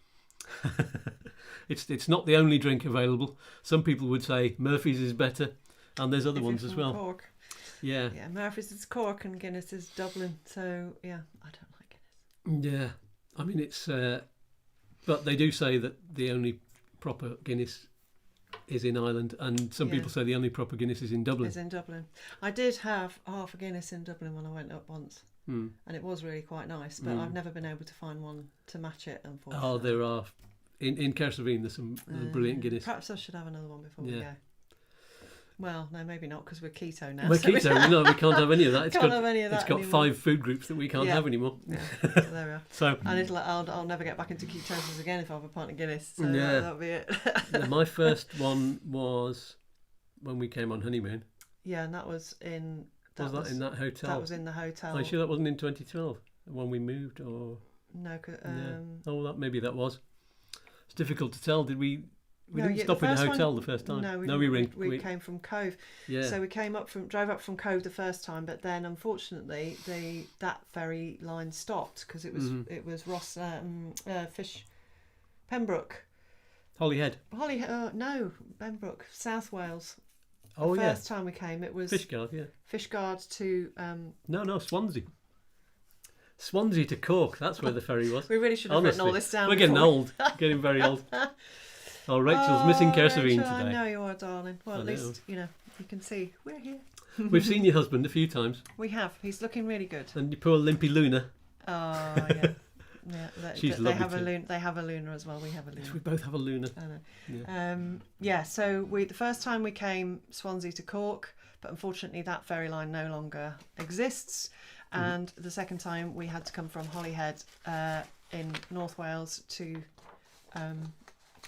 [SPEAKER 1] It's not the only drink available. Some people would say Murphy's is better, and there's other ones as well.
[SPEAKER 2] Cork.
[SPEAKER 1] Yeah.
[SPEAKER 2] Yeah, Murphy's is Cork and Guinness is Dublin. So yeah, I don't like Guinness.
[SPEAKER 1] Yeah, I mean it's, but they do say that the only proper Guinness is in Ireland, and some people say the only proper Guinness is in Dublin.
[SPEAKER 2] Is in Dublin. I did have half a Guinness in Dublin when I went up once. And it was really quite nice, but I've never been able to find one to match it, unfortunately.
[SPEAKER 1] Oh, there are. In Kersavine, there's some brilliant Guinness.
[SPEAKER 2] Perhaps I should have another one before we go. Well, no, maybe not, because we're keto now.
[SPEAKER 1] We're keto. No, we can't have any of that.
[SPEAKER 2] Have any of that
[SPEAKER 1] it's got
[SPEAKER 2] anymore.
[SPEAKER 1] 5 food groups that we can't have anymore.
[SPEAKER 2] Yeah, so there we are.
[SPEAKER 1] So,
[SPEAKER 2] and I'll never get back into ketosis again if I have a pint of Guinness. So that'll be it.
[SPEAKER 1] My first one was when we came on honeymoon.
[SPEAKER 2] Yeah, and that was in...
[SPEAKER 1] Was that in that hotel?
[SPEAKER 2] That was in the hotel.
[SPEAKER 1] Are you sure that wasn't in 2012 when we moved, or
[SPEAKER 2] no?
[SPEAKER 1] Oh, maybe that was. It's difficult to tell. Did we? We didn't stop in the hotel the first time.
[SPEAKER 2] No, we came from Cove. Yeah. So we drove up from Cove the first time, but then unfortunately that ferry line stopped because it was Ross Pembroke.
[SPEAKER 1] Holyhead.
[SPEAKER 2] No, Pembroke, South Wales.
[SPEAKER 1] Oh,
[SPEAKER 2] the first time we came, it was
[SPEAKER 1] Fishguard, yeah.
[SPEAKER 2] Fishguard to...
[SPEAKER 1] No, Swansea. Swansea to Cork, that's where the ferry was.
[SPEAKER 2] We really should have written all this down.
[SPEAKER 1] We're getting old, getting very old. Oh, Rachel's missing Kersavine today.
[SPEAKER 2] I know you are, darling. Well, at least, you can see we're here.
[SPEAKER 1] We've seen your husband a few times.
[SPEAKER 2] We have. He's looking really good.
[SPEAKER 1] And your poor limpy Luna.
[SPEAKER 2] Oh, yeah. Yeah,
[SPEAKER 1] she's lovely too.
[SPEAKER 2] They have a Luna as well. We have a Luna.
[SPEAKER 1] Yes, we both have a Luna.
[SPEAKER 2] I know. So the first time we came Swansea to Cork, but unfortunately that ferry line no longer exists. And the second time we had to come from Holyhead in North Wales to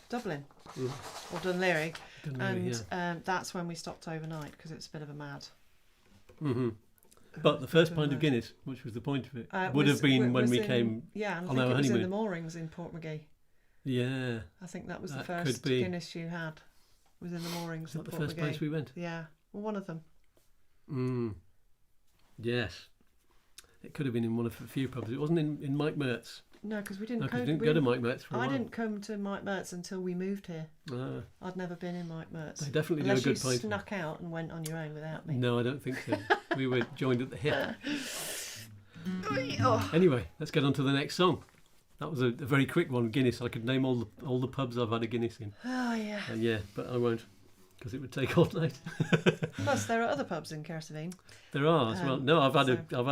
[SPEAKER 2] Dublin or Dunleary, and that's when we stopped overnight because it's a bit of a mad. But the first pint of Guinness, which was the point of it, would have been when we came on our honeymoon. Yeah, it was in the moorings in Portmagee. Yeah. I think that was the first Guinness you had, was in the moorings in Portmagee. Was that the first place we went? Yeah, well, one of them. Yes. It could have been in one of a few pubs. It wasn't in Mike Mertz. No, because we didn't go to Mike Mertz for a while. I didn't come to Mike Mertz until we moved here. I'd never been in Mike Mertz. They definitely do a good pint. Unless you snuck out and went on your own without me. No, I don't think so. We were joined at the hip. Anyway, let's get on to the next song. That was a very quick one, Guinness. I could name all the pubs I've had a Guinness in. Oh, yeah. Yeah, but I won't, because it would take all night. Plus, there are other pubs in Kersavine. There are as well. No, I've had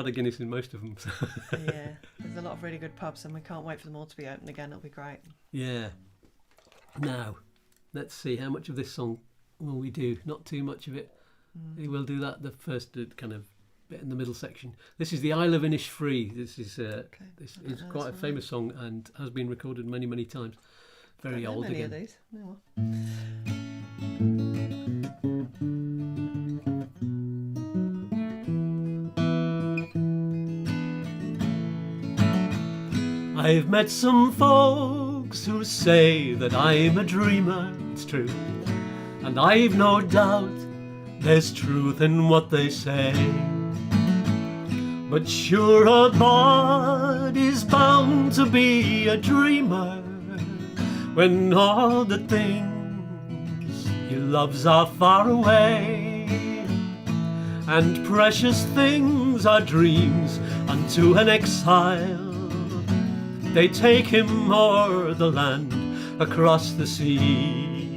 [SPEAKER 2] a Guinness in most of them. So. Yeah, there's a lot of really good pubs, and we can't wait for them all to be open again. It'll be great. Yeah. Now, let's see how much of this song will we do. Not too much of it. We'll do that the first kind of bit in the middle section. This is the Isle of Innisfree. This is quite a famous song and has been recorded many, many times. Very old again. Of these. No. I've met some folks who say that I'm a dreamer, it's true, and I've no doubt there's truth in what they say. But sure, a body's bound to be a dreamer when all the things he loves are far away, and precious things are dreams unto an exile. They take him o'er the land, across the sea,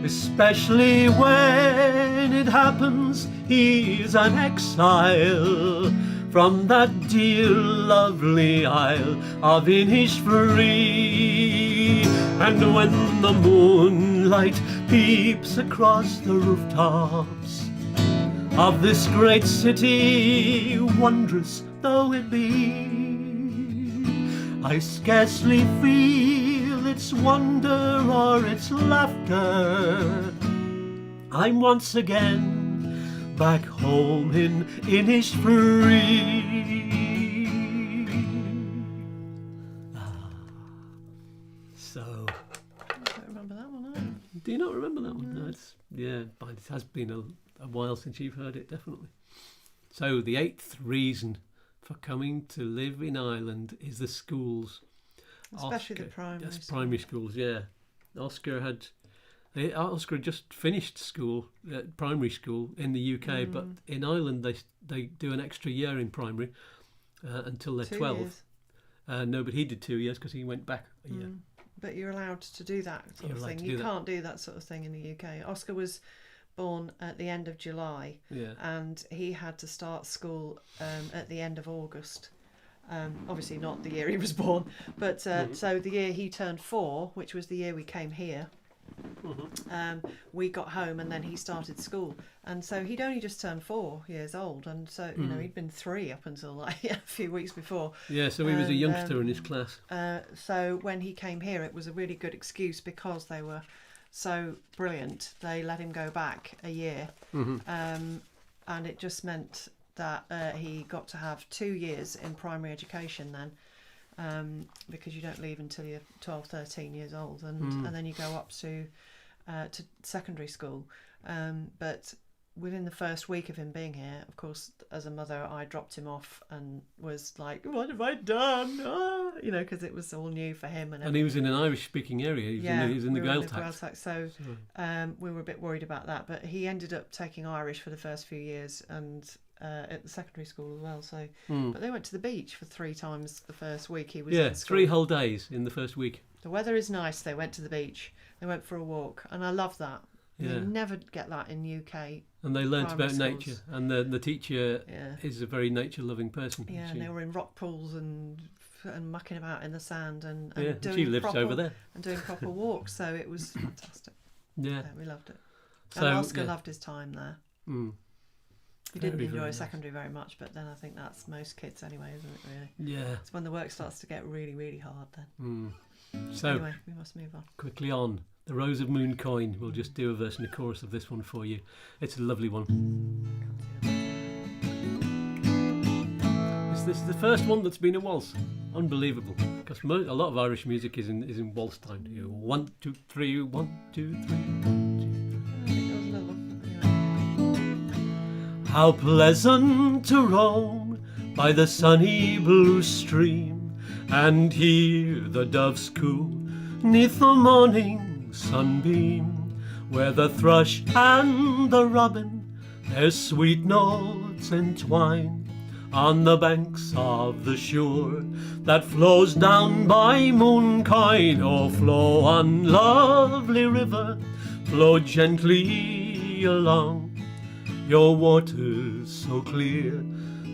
[SPEAKER 2] especially when it happens he's an exile from that dear lovely Isle of Innisfree. And when the moonlight peeps across the rooftops of this great city, wondrous though it be,
[SPEAKER 1] I scarcely feel its wonder or its laughter. I'm once again back home in Innisfree. So,
[SPEAKER 2] I don't remember that one either.
[SPEAKER 1] do you not remember that one? No, but it has been a while since you've heard it, definitely. So the 8th reason for coming to live in Ireland is the schools.
[SPEAKER 2] Especially the
[SPEAKER 1] Oscar,
[SPEAKER 2] primary
[SPEAKER 1] yes,
[SPEAKER 2] schools.
[SPEAKER 1] primary schools, yeah. Oscar had just finished school, primary school in the UK, but in Ireland they do an extra year in primary until they're
[SPEAKER 2] 2
[SPEAKER 1] 12.
[SPEAKER 2] years.
[SPEAKER 1] No, but he did 2 years because he went back a year.
[SPEAKER 2] But you're allowed to do that sort
[SPEAKER 1] You're
[SPEAKER 2] of
[SPEAKER 1] allowed
[SPEAKER 2] thing.
[SPEAKER 1] to
[SPEAKER 2] You
[SPEAKER 1] do that.
[SPEAKER 2] can't do that sort of thing in the UK. Oscar was born at the end of July,
[SPEAKER 1] Yeah.
[SPEAKER 2] and he had to start school at the end of August. Obviously not the year he was born, but so the year he turned 4, which was the year we came here, we got home and then he started school, and so he'd only just turned 4 years old, and so you know he'd been 3 up until like a few weeks before.
[SPEAKER 1] Yeah, so he was a youngster in his class.
[SPEAKER 2] So when he came here, it was a really good excuse because they were so brilliant. They let him go back a year, and it just meant that he got to have 2 years in primary education then, because you don't leave until you're 12, 13 years old, and then you go up to secondary school. But within the first week of him being here, of course, as a mother, I dropped him off and was like, "What have I done?" You know, because it was all new for him, and
[SPEAKER 1] he was in an Irish-speaking area. He was in the Gaeltacht.
[SPEAKER 2] So we were a bit worried about that, but he ended up taking Irish for the first few years and at the secondary school as well. So, but they went to the beach for 3 times the first week he was in school.
[SPEAKER 1] 3 whole days in the first week.
[SPEAKER 2] The weather is nice. They went to the beach. They went for a walk, and I love that.
[SPEAKER 1] Yeah.
[SPEAKER 2] You never get that in UK.
[SPEAKER 1] And they learnt
[SPEAKER 2] primary
[SPEAKER 1] about nature,
[SPEAKER 2] schools.
[SPEAKER 1] and the teacher is a very nature-loving person.
[SPEAKER 2] Yeah, and they were in rock pools and mucking about in the sand and doing
[SPEAKER 1] she lives
[SPEAKER 2] proper,
[SPEAKER 1] over there.
[SPEAKER 2] and doing proper walks. So it was fantastic.
[SPEAKER 1] Yeah,
[SPEAKER 2] We loved it.
[SPEAKER 1] So,
[SPEAKER 2] and Oscar loved his time there. He didn't
[SPEAKER 1] Very,
[SPEAKER 2] enjoy
[SPEAKER 1] very nice.
[SPEAKER 2] secondary very much, but then I think that's most kids anyway, isn't it? Really,
[SPEAKER 1] Yeah.
[SPEAKER 2] it's when the work starts to get really, really hard. Then
[SPEAKER 1] So
[SPEAKER 2] anyway, we must move on.
[SPEAKER 1] quickly on. The Rose of Moon coin. We'll just do a verse and a chorus of this one for you. It's a lovely one. This is the first one that's been a waltz. Unbelievable. Because a lot of Irish music is in waltz time. 1, 2, 3, 1, 2, 3.
[SPEAKER 2] I think there was another one. Anyway.
[SPEAKER 1] How pleasant to roam by the sunny blue stream and hear the doves coo 'neath the morning sunbeam, where the thrush and the robin their sweet notes entwine on the banks of the shore that flows down by Mooncoin. Oh, flow on, lovely river, flow gently along, your waters so clear,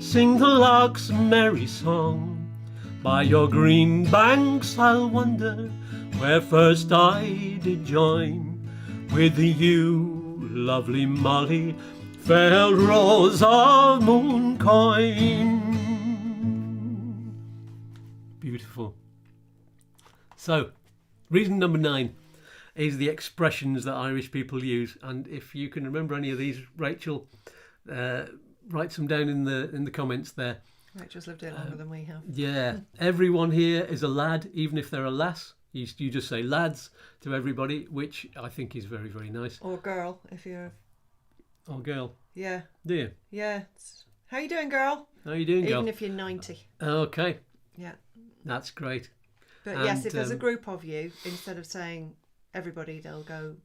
[SPEAKER 1] sing the lark's merry song. By your green banks I'll wander, where first I did join with you, lovely Molly, fair rose of Mooncoin. Beautiful. So, reason number 9 is the expressions that Irish people use, and if you can remember any of these, Rachel, write some down in the comments there.
[SPEAKER 2] Rachel's lived here longer than we have.
[SPEAKER 1] Yeah, everyone here is a lad, even if they're a lass. You just say lads to everybody, which I think is very, very nice.
[SPEAKER 2] Or girl, if you're...
[SPEAKER 1] Or girl.
[SPEAKER 2] Yeah.
[SPEAKER 1] Do you?
[SPEAKER 2] Yeah. How you doing, girl?
[SPEAKER 1] How you doing, girl?
[SPEAKER 2] Even if you're 90.
[SPEAKER 1] Okay.
[SPEAKER 2] Yeah.
[SPEAKER 1] That's great.
[SPEAKER 2] But
[SPEAKER 1] And,
[SPEAKER 2] yes, if there's a group of you, instead of saying everybody, they'll go,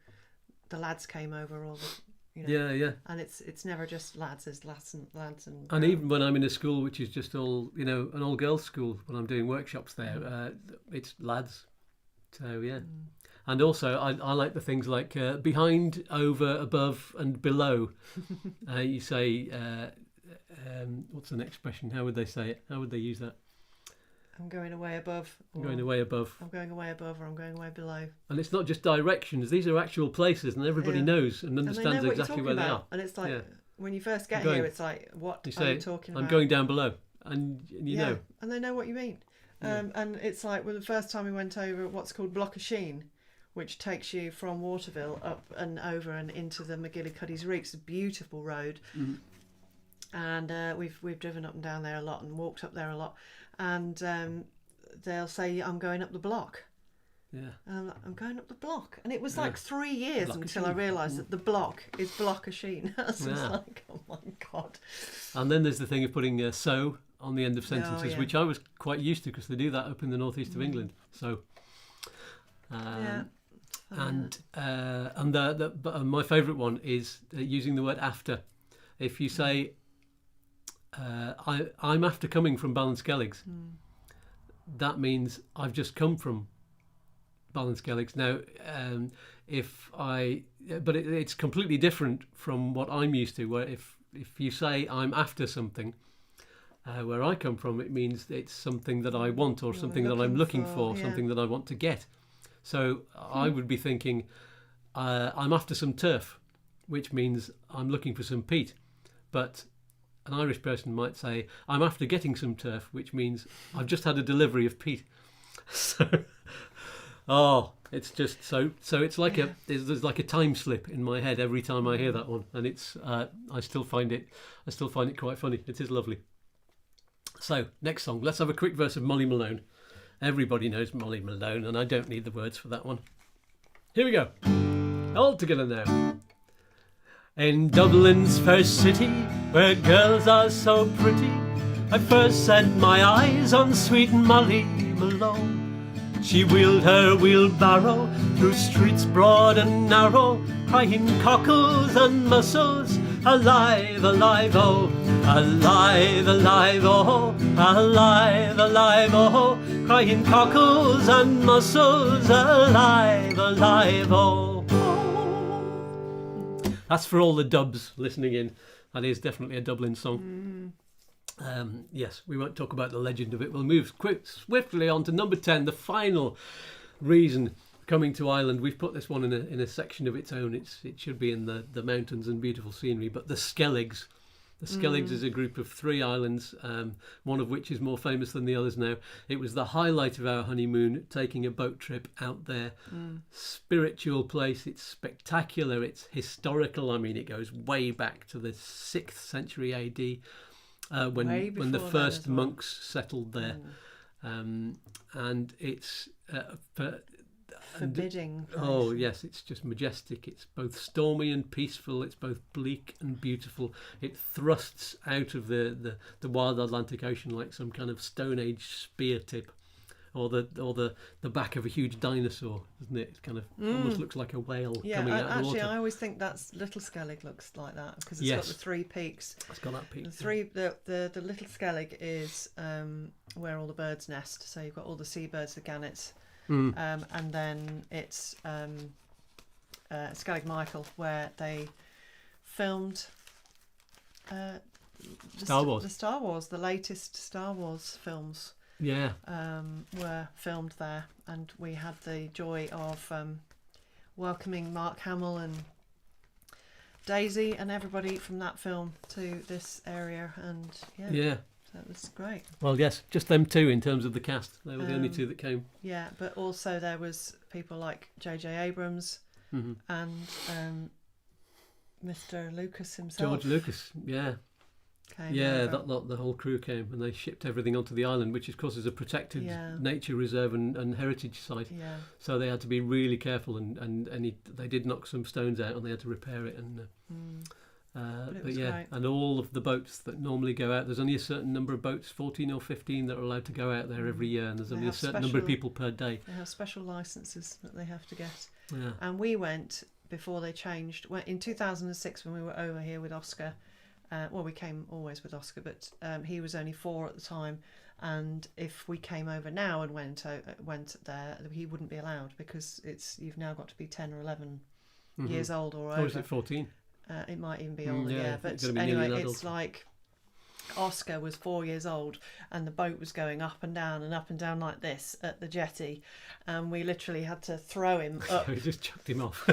[SPEAKER 2] the lads came over, or the... You know,
[SPEAKER 1] Yeah.
[SPEAKER 2] and it's never just lads, it's lads and
[SPEAKER 1] And even when I'm in a school which is just all, an all girls school, when I'm doing workshops there, it's lads. So yeah. And also I like the things like behind, over, above and below. You say what's the next expression? How would they say it? How would they use that?
[SPEAKER 2] I'm going away above.
[SPEAKER 1] I'm going away above.
[SPEAKER 2] I'm going away above, or I'm going away below.
[SPEAKER 1] And it's not just directions; these are actual places, and everybody knows and understands
[SPEAKER 2] and they know
[SPEAKER 1] exactly where they are.
[SPEAKER 2] And it's like when you first get
[SPEAKER 1] going,
[SPEAKER 2] here, it's like, what
[SPEAKER 1] you
[SPEAKER 2] are
[SPEAKER 1] say,
[SPEAKER 2] you talking about?
[SPEAKER 1] I'm going down below, and you know.
[SPEAKER 2] And they know what you mean. And it's like, well, the first time we went over what's called Block of Sheen, which takes you from Waterville up and over and into the McGillicuddy's Reek. It's a beautiful road.
[SPEAKER 1] Mm-hmm.
[SPEAKER 2] And we've driven up and down there a lot and walked up there a lot. And they'll say, I'm going up the block.
[SPEAKER 1] Yeah.
[SPEAKER 2] I'm going up the block. And it was like 3 years
[SPEAKER 1] Block of
[SPEAKER 2] until I
[SPEAKER 1] Sheen.
[SPEAKER 2] realised that the block is Block of Sheen. I was like, oh my God.
[SPEAKER 1] And then there's the thing of putting so on the end of sentences,
[SPEAKER 2] yeah.
[SPEAKER 1] which I was quite used to because they do that up in the northeast of England. So, and my favourite one is using the word after. If you say, I'm after coming from Ballinskelligs, that means I've just come from Ballinskelligs. Now, but it's completely different from what I'm used to, where if you say I'm after something, where I come from, it means it's something that I want or something that I'm looking for, something that I want to get. So I would be thinking, I'm after some turf, which means I'm looking for some peat. But an Irish person might say, I'm after getting some turf, which means I've just had a delivery of peat. So, it's just so it's like there's like a time slip in my head every time I hear that one, and it's I still find it quite funny. It is lovely. So next song, let's have a quick verse of Molly Malone. Everybody knows Molly Malone, and I don't need the words for that one. Here we go. All together now. In Dublin's fair city, where girls are so pretty, I first set my eyes on sweet Molly Malone. She wheeled her wheelbarrow through streets broad and narrow, crying cockles and mussels, alive, alive, oh, alive, alive, oh, alive, alive, oh, crying cockles and mussels, alive, alive, oh. That's for all the dubs listening in. That is definitely a Dublin song. Yes, we won't talk about the legend of it. We'll move swiftly on to number 10, the final reason coming to Ireland. We've put this one in a section of its own. It should be in the mountains and beautiful scenery, but the Skelligs. The Skelligs is a group of 3 islands, one of which is more famous than the others now. It was the highlight of our honeymoon, taking a boat trip out there. Spiritual place, it's spectacular, it's historical. I mean, it goes way back to the 6th century AD. When the first monks settled there, and it's
[SPEAKER 2] forbidding place.
[SPEAKER 1] Oh yes, it's just majestic. It's both stormy and peaceful. It's both bleak and beautiful. It thrusts out of the wild Atlantic Ocean like some kind of Stone Age spear tip, or the back of a huge dinosaur, doesn't it? It kind of almost looks like a whale coming out of the water.
[SPEAKER 2] I always think that's Little Skellig looks like that because it's got the 3 peaks.
[SPEAKER 1] It's got that peak.
[SPEAKER 2] The Little Skellig is where all the birds nest. So you've got all the seabirds, the gannets, and then it's Skellig Michael, where they filmed
[SPEAKER 1] Star Wars.
[SPEAKER 2] The Star Wars, the latest Star Wars films.
[SPEAKER 1] Yeah.
[SPEAKER 2] Were filmed there, and we had the joy of welcoming Mark Hamill and Daisy and everybody from that film to this area, and so it was great.
[SPEAKER 1] Well, yes, just them 2 in terms of the cast. They were the only 2 that came.
[SPEAKER 2] Yeah, but also there was people like J.J. Abrams and Mr. Lucas himself.
[SPEAKER 1] George Lucas, yeah. The whole crew came, and they shipped everything onto the island, which of course is a protected nature reserve and heritage site. Yeah. So they had to be really careful, and they did knock some stones out, and they had to repair it. And
[SPEAKER 2] great.
[SPEAKER 1] And all of the boats that normally go out, there's only a certain number of boats, 14 or 15, that are allowed to go out there every year, and there's only a certain number of people per day.
[SPEAKER 2] They have special licenses that they have to get.
[SPEAKER 1] Yeah.
[SPEAKER 2] And we went before they changed. In 2006, when we were over here with Oscar. We came always with Oscar, but he was only 4 at the time, and if we came over now and went there, he wouldn't be allowed because you've now got to be 10 or 11 years old or over.
[SPEAKER 1] Or is it 14?
[SPEAKER 2] It might even be older, but anyway, it's like Oscar was 4 years old, and the boat was going up and down like this at the jetty, and we literally had to throw him up.
[SPEAKER 1] We just chucked him off.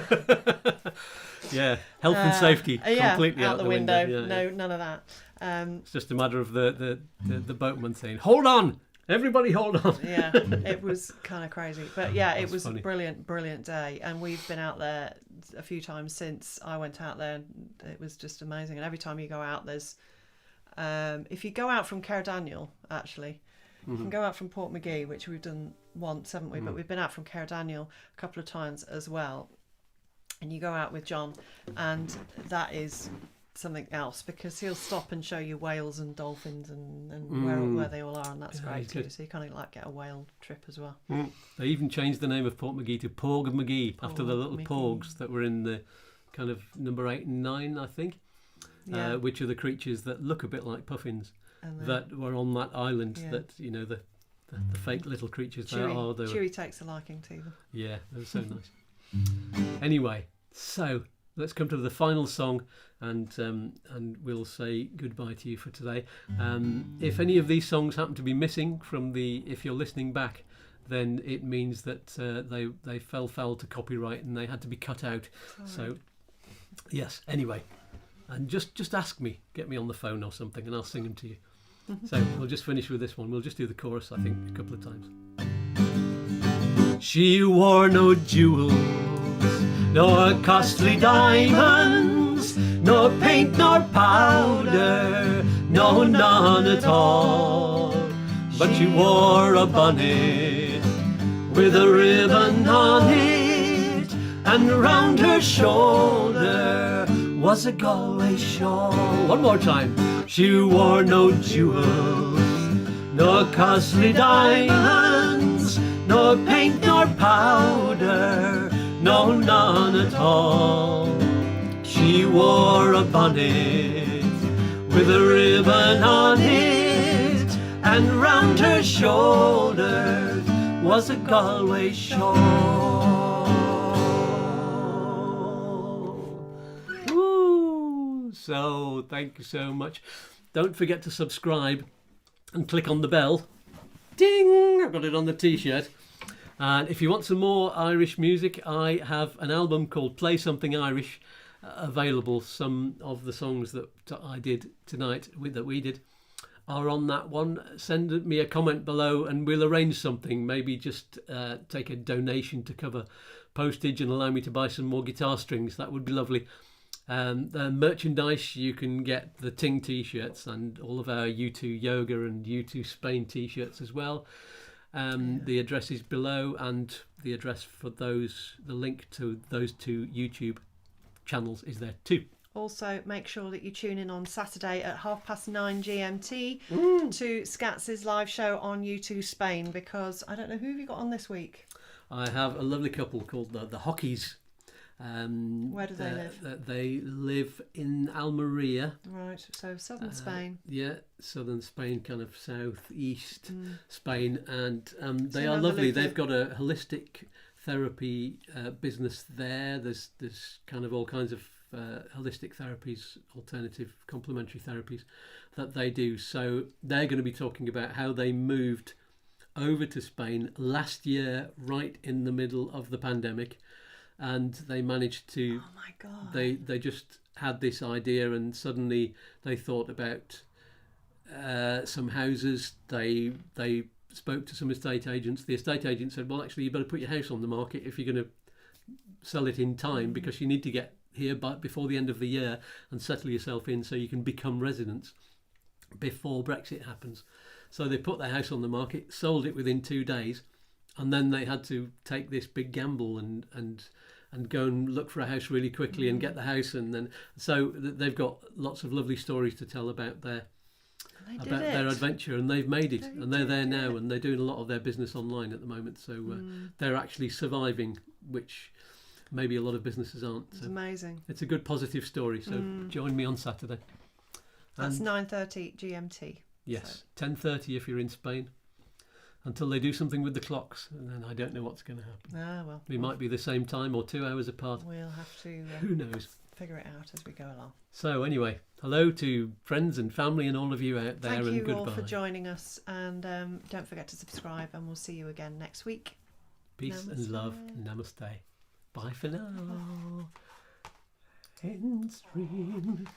[SPEAKER 1] Yeah, health and safety completely out the window.
[SPEAKER 2] No, none of that.
[SPEAKER 1] It's just a matter of the boatman saying, "Hold on, Everybody hold on.
[SPEAKER 2] Yeah, it was kind of crazy. But yeah, it was
[SPEAKER 1] funny.
[SPEAKER 2] a brilliant day. And we've been out there a few times since I went out there. It was just amazing. And every time you go out, there's... if you go out from Ceredigion, actually, you can go out from Portmagee, which we've done once, haven't we? But we've been out from Ceredigion a couple of times as well. And you go out with John, and that is something else, because he'll stop and show you whales and dolphins and where they all are, and that's great too. So you kind of like get a whale trip as well.
[SPEAKER 1] They even changed the name of Portmagee to Portmagee after the little
[SPEAKER 2] Portmagee.
[SPEAKER 1] porgs that were in the kind of number 8 and 9, I think, which are the creatures that look a bit like puffins that were on that island. That the fake little creatures.
[SPEAKER 2] Chewie takes a liking to them.
[SPEAKER 1] Yeah, they're so nice. Anyway, so let's come to the final song, and we'll say goodbye to you for today. If any of these songs happen to be missing from if you're listening back, then it means that they fell foul to copyright and they had to be cut out. So, yes. Anyway, and just ask me, get me on the phone or something, and I'll sing them to you. So we'll just finish with this one. We'll just do the chorus, I think, a couple of times. She wore no jewels, nor costly diamonds, nor paint nor powder, no, none at all. But she wore a bonnet with a ribbon on it, and round her shoulder was a Galway shawl. One more time. She wore no jewels, nor costly diamonds, nor paint nor powder, no, none at all. She wore a bonnet with a ribbon on it, and round her shoulders was a Galway shawl. Ooh, so thank you so much. Don't forget to subscribe and click on the bell. Ding! I've got it on the t-shirt. And if you want some more Irish music, I have an album called Play Something Irish available. Some of the songs that I did tonight, that we did, are on that one. Send me a comment below and we'll arrange something. Maybe just take a donation to cover postage and allow me to buy some more guitar strings. That would be lovely. The merchandise, you can get the Ting t-shirts and all of our U2 Yoga and U2 Spain t-shirts as well. The address is below, and the address for the link to those 2 YouTube channels is there too.
[SPEAKER 2] Also, make sure that you tune in on Saturday at 9:30 GMT to Skatz's live show on U2 Spain, because I don't know, who have you got on this week?
[SPEAKER 1] I have a lovely couple called the Hockeys.
[SPEAKER 2] Where do they live?
[SPEAKER 1] They live in Almeria.
[SPEAKER 2] Right, so southern Spain.
[SPEAKER 1] Yeah, southern Spain, kind of southeast Spain, and they
[SPEAKER 2] So
[SPEAKER 1] are lovely.
[SPEAKER 2] lovely.
[SPEAKER 1] They've got a holistic therapy business there. There's kind of all kinds of holistic therapies, alternative complementary therapies that they do. So they're going to be talking about how they moved over to Spain last year, right in the middle of the pandemic. And they managed to...
[SPEAKER 2] Oh my God.
[SPEAKER 1] They just had this idea, and suddenly they thought about some houses. They spoke to some estate agents. The estate agent said, well, actually, you better put your house on the market if you're going to sell it in time, because you need to get here before the end of the year and settle yourself in so you can become residents before Brexit happens. So they put their house on the market, sold it within 2 days, and then they had to take this big gamble and go and look for a house really quickly and get the house, and then so they've got lots of lovely stories to tell about their adventure, and they've made it, and they're there now, and they're doing a lot of their business online at the moment. So they're actually surviving, which maybe a lot of businesses aren't.
[SPEAKER 2] It's
[SPEAKER 1] so
[SPEAKER 2] amazing.
[SPEAKER 1] It's a good positive story. So join me on Saturday.
[SPEAKER 2] That's 9:30 GMT.
[SPEAKER 1] Yes, 10:30 if you're in Spain. Until they do something with the clocks, and then I don't know what's going to happen.
[SPEAKER 2] Ah, well.
[SPEAKER 1] We might be the same time or 2 hours apart.
[SPEAKER 2] We'll have to
[SPEAKER 1] Who knows?
[SPEAKER 2] figure it out as we go along.
[SPEAKER 1] So anyway, hello to friends and family and all of you out there,
[SPEAKER 2] Thank
[SPEAKER 1] and
[SPEAKER 2] you
[SPEAKER 1] goodbye.
[SPEAKER 2] all for joining us, and don't forget to subscribe, and we'll see you again next week.
[SPEAKER 1] Peace and love. Namaste. Bye for now. Innisfree.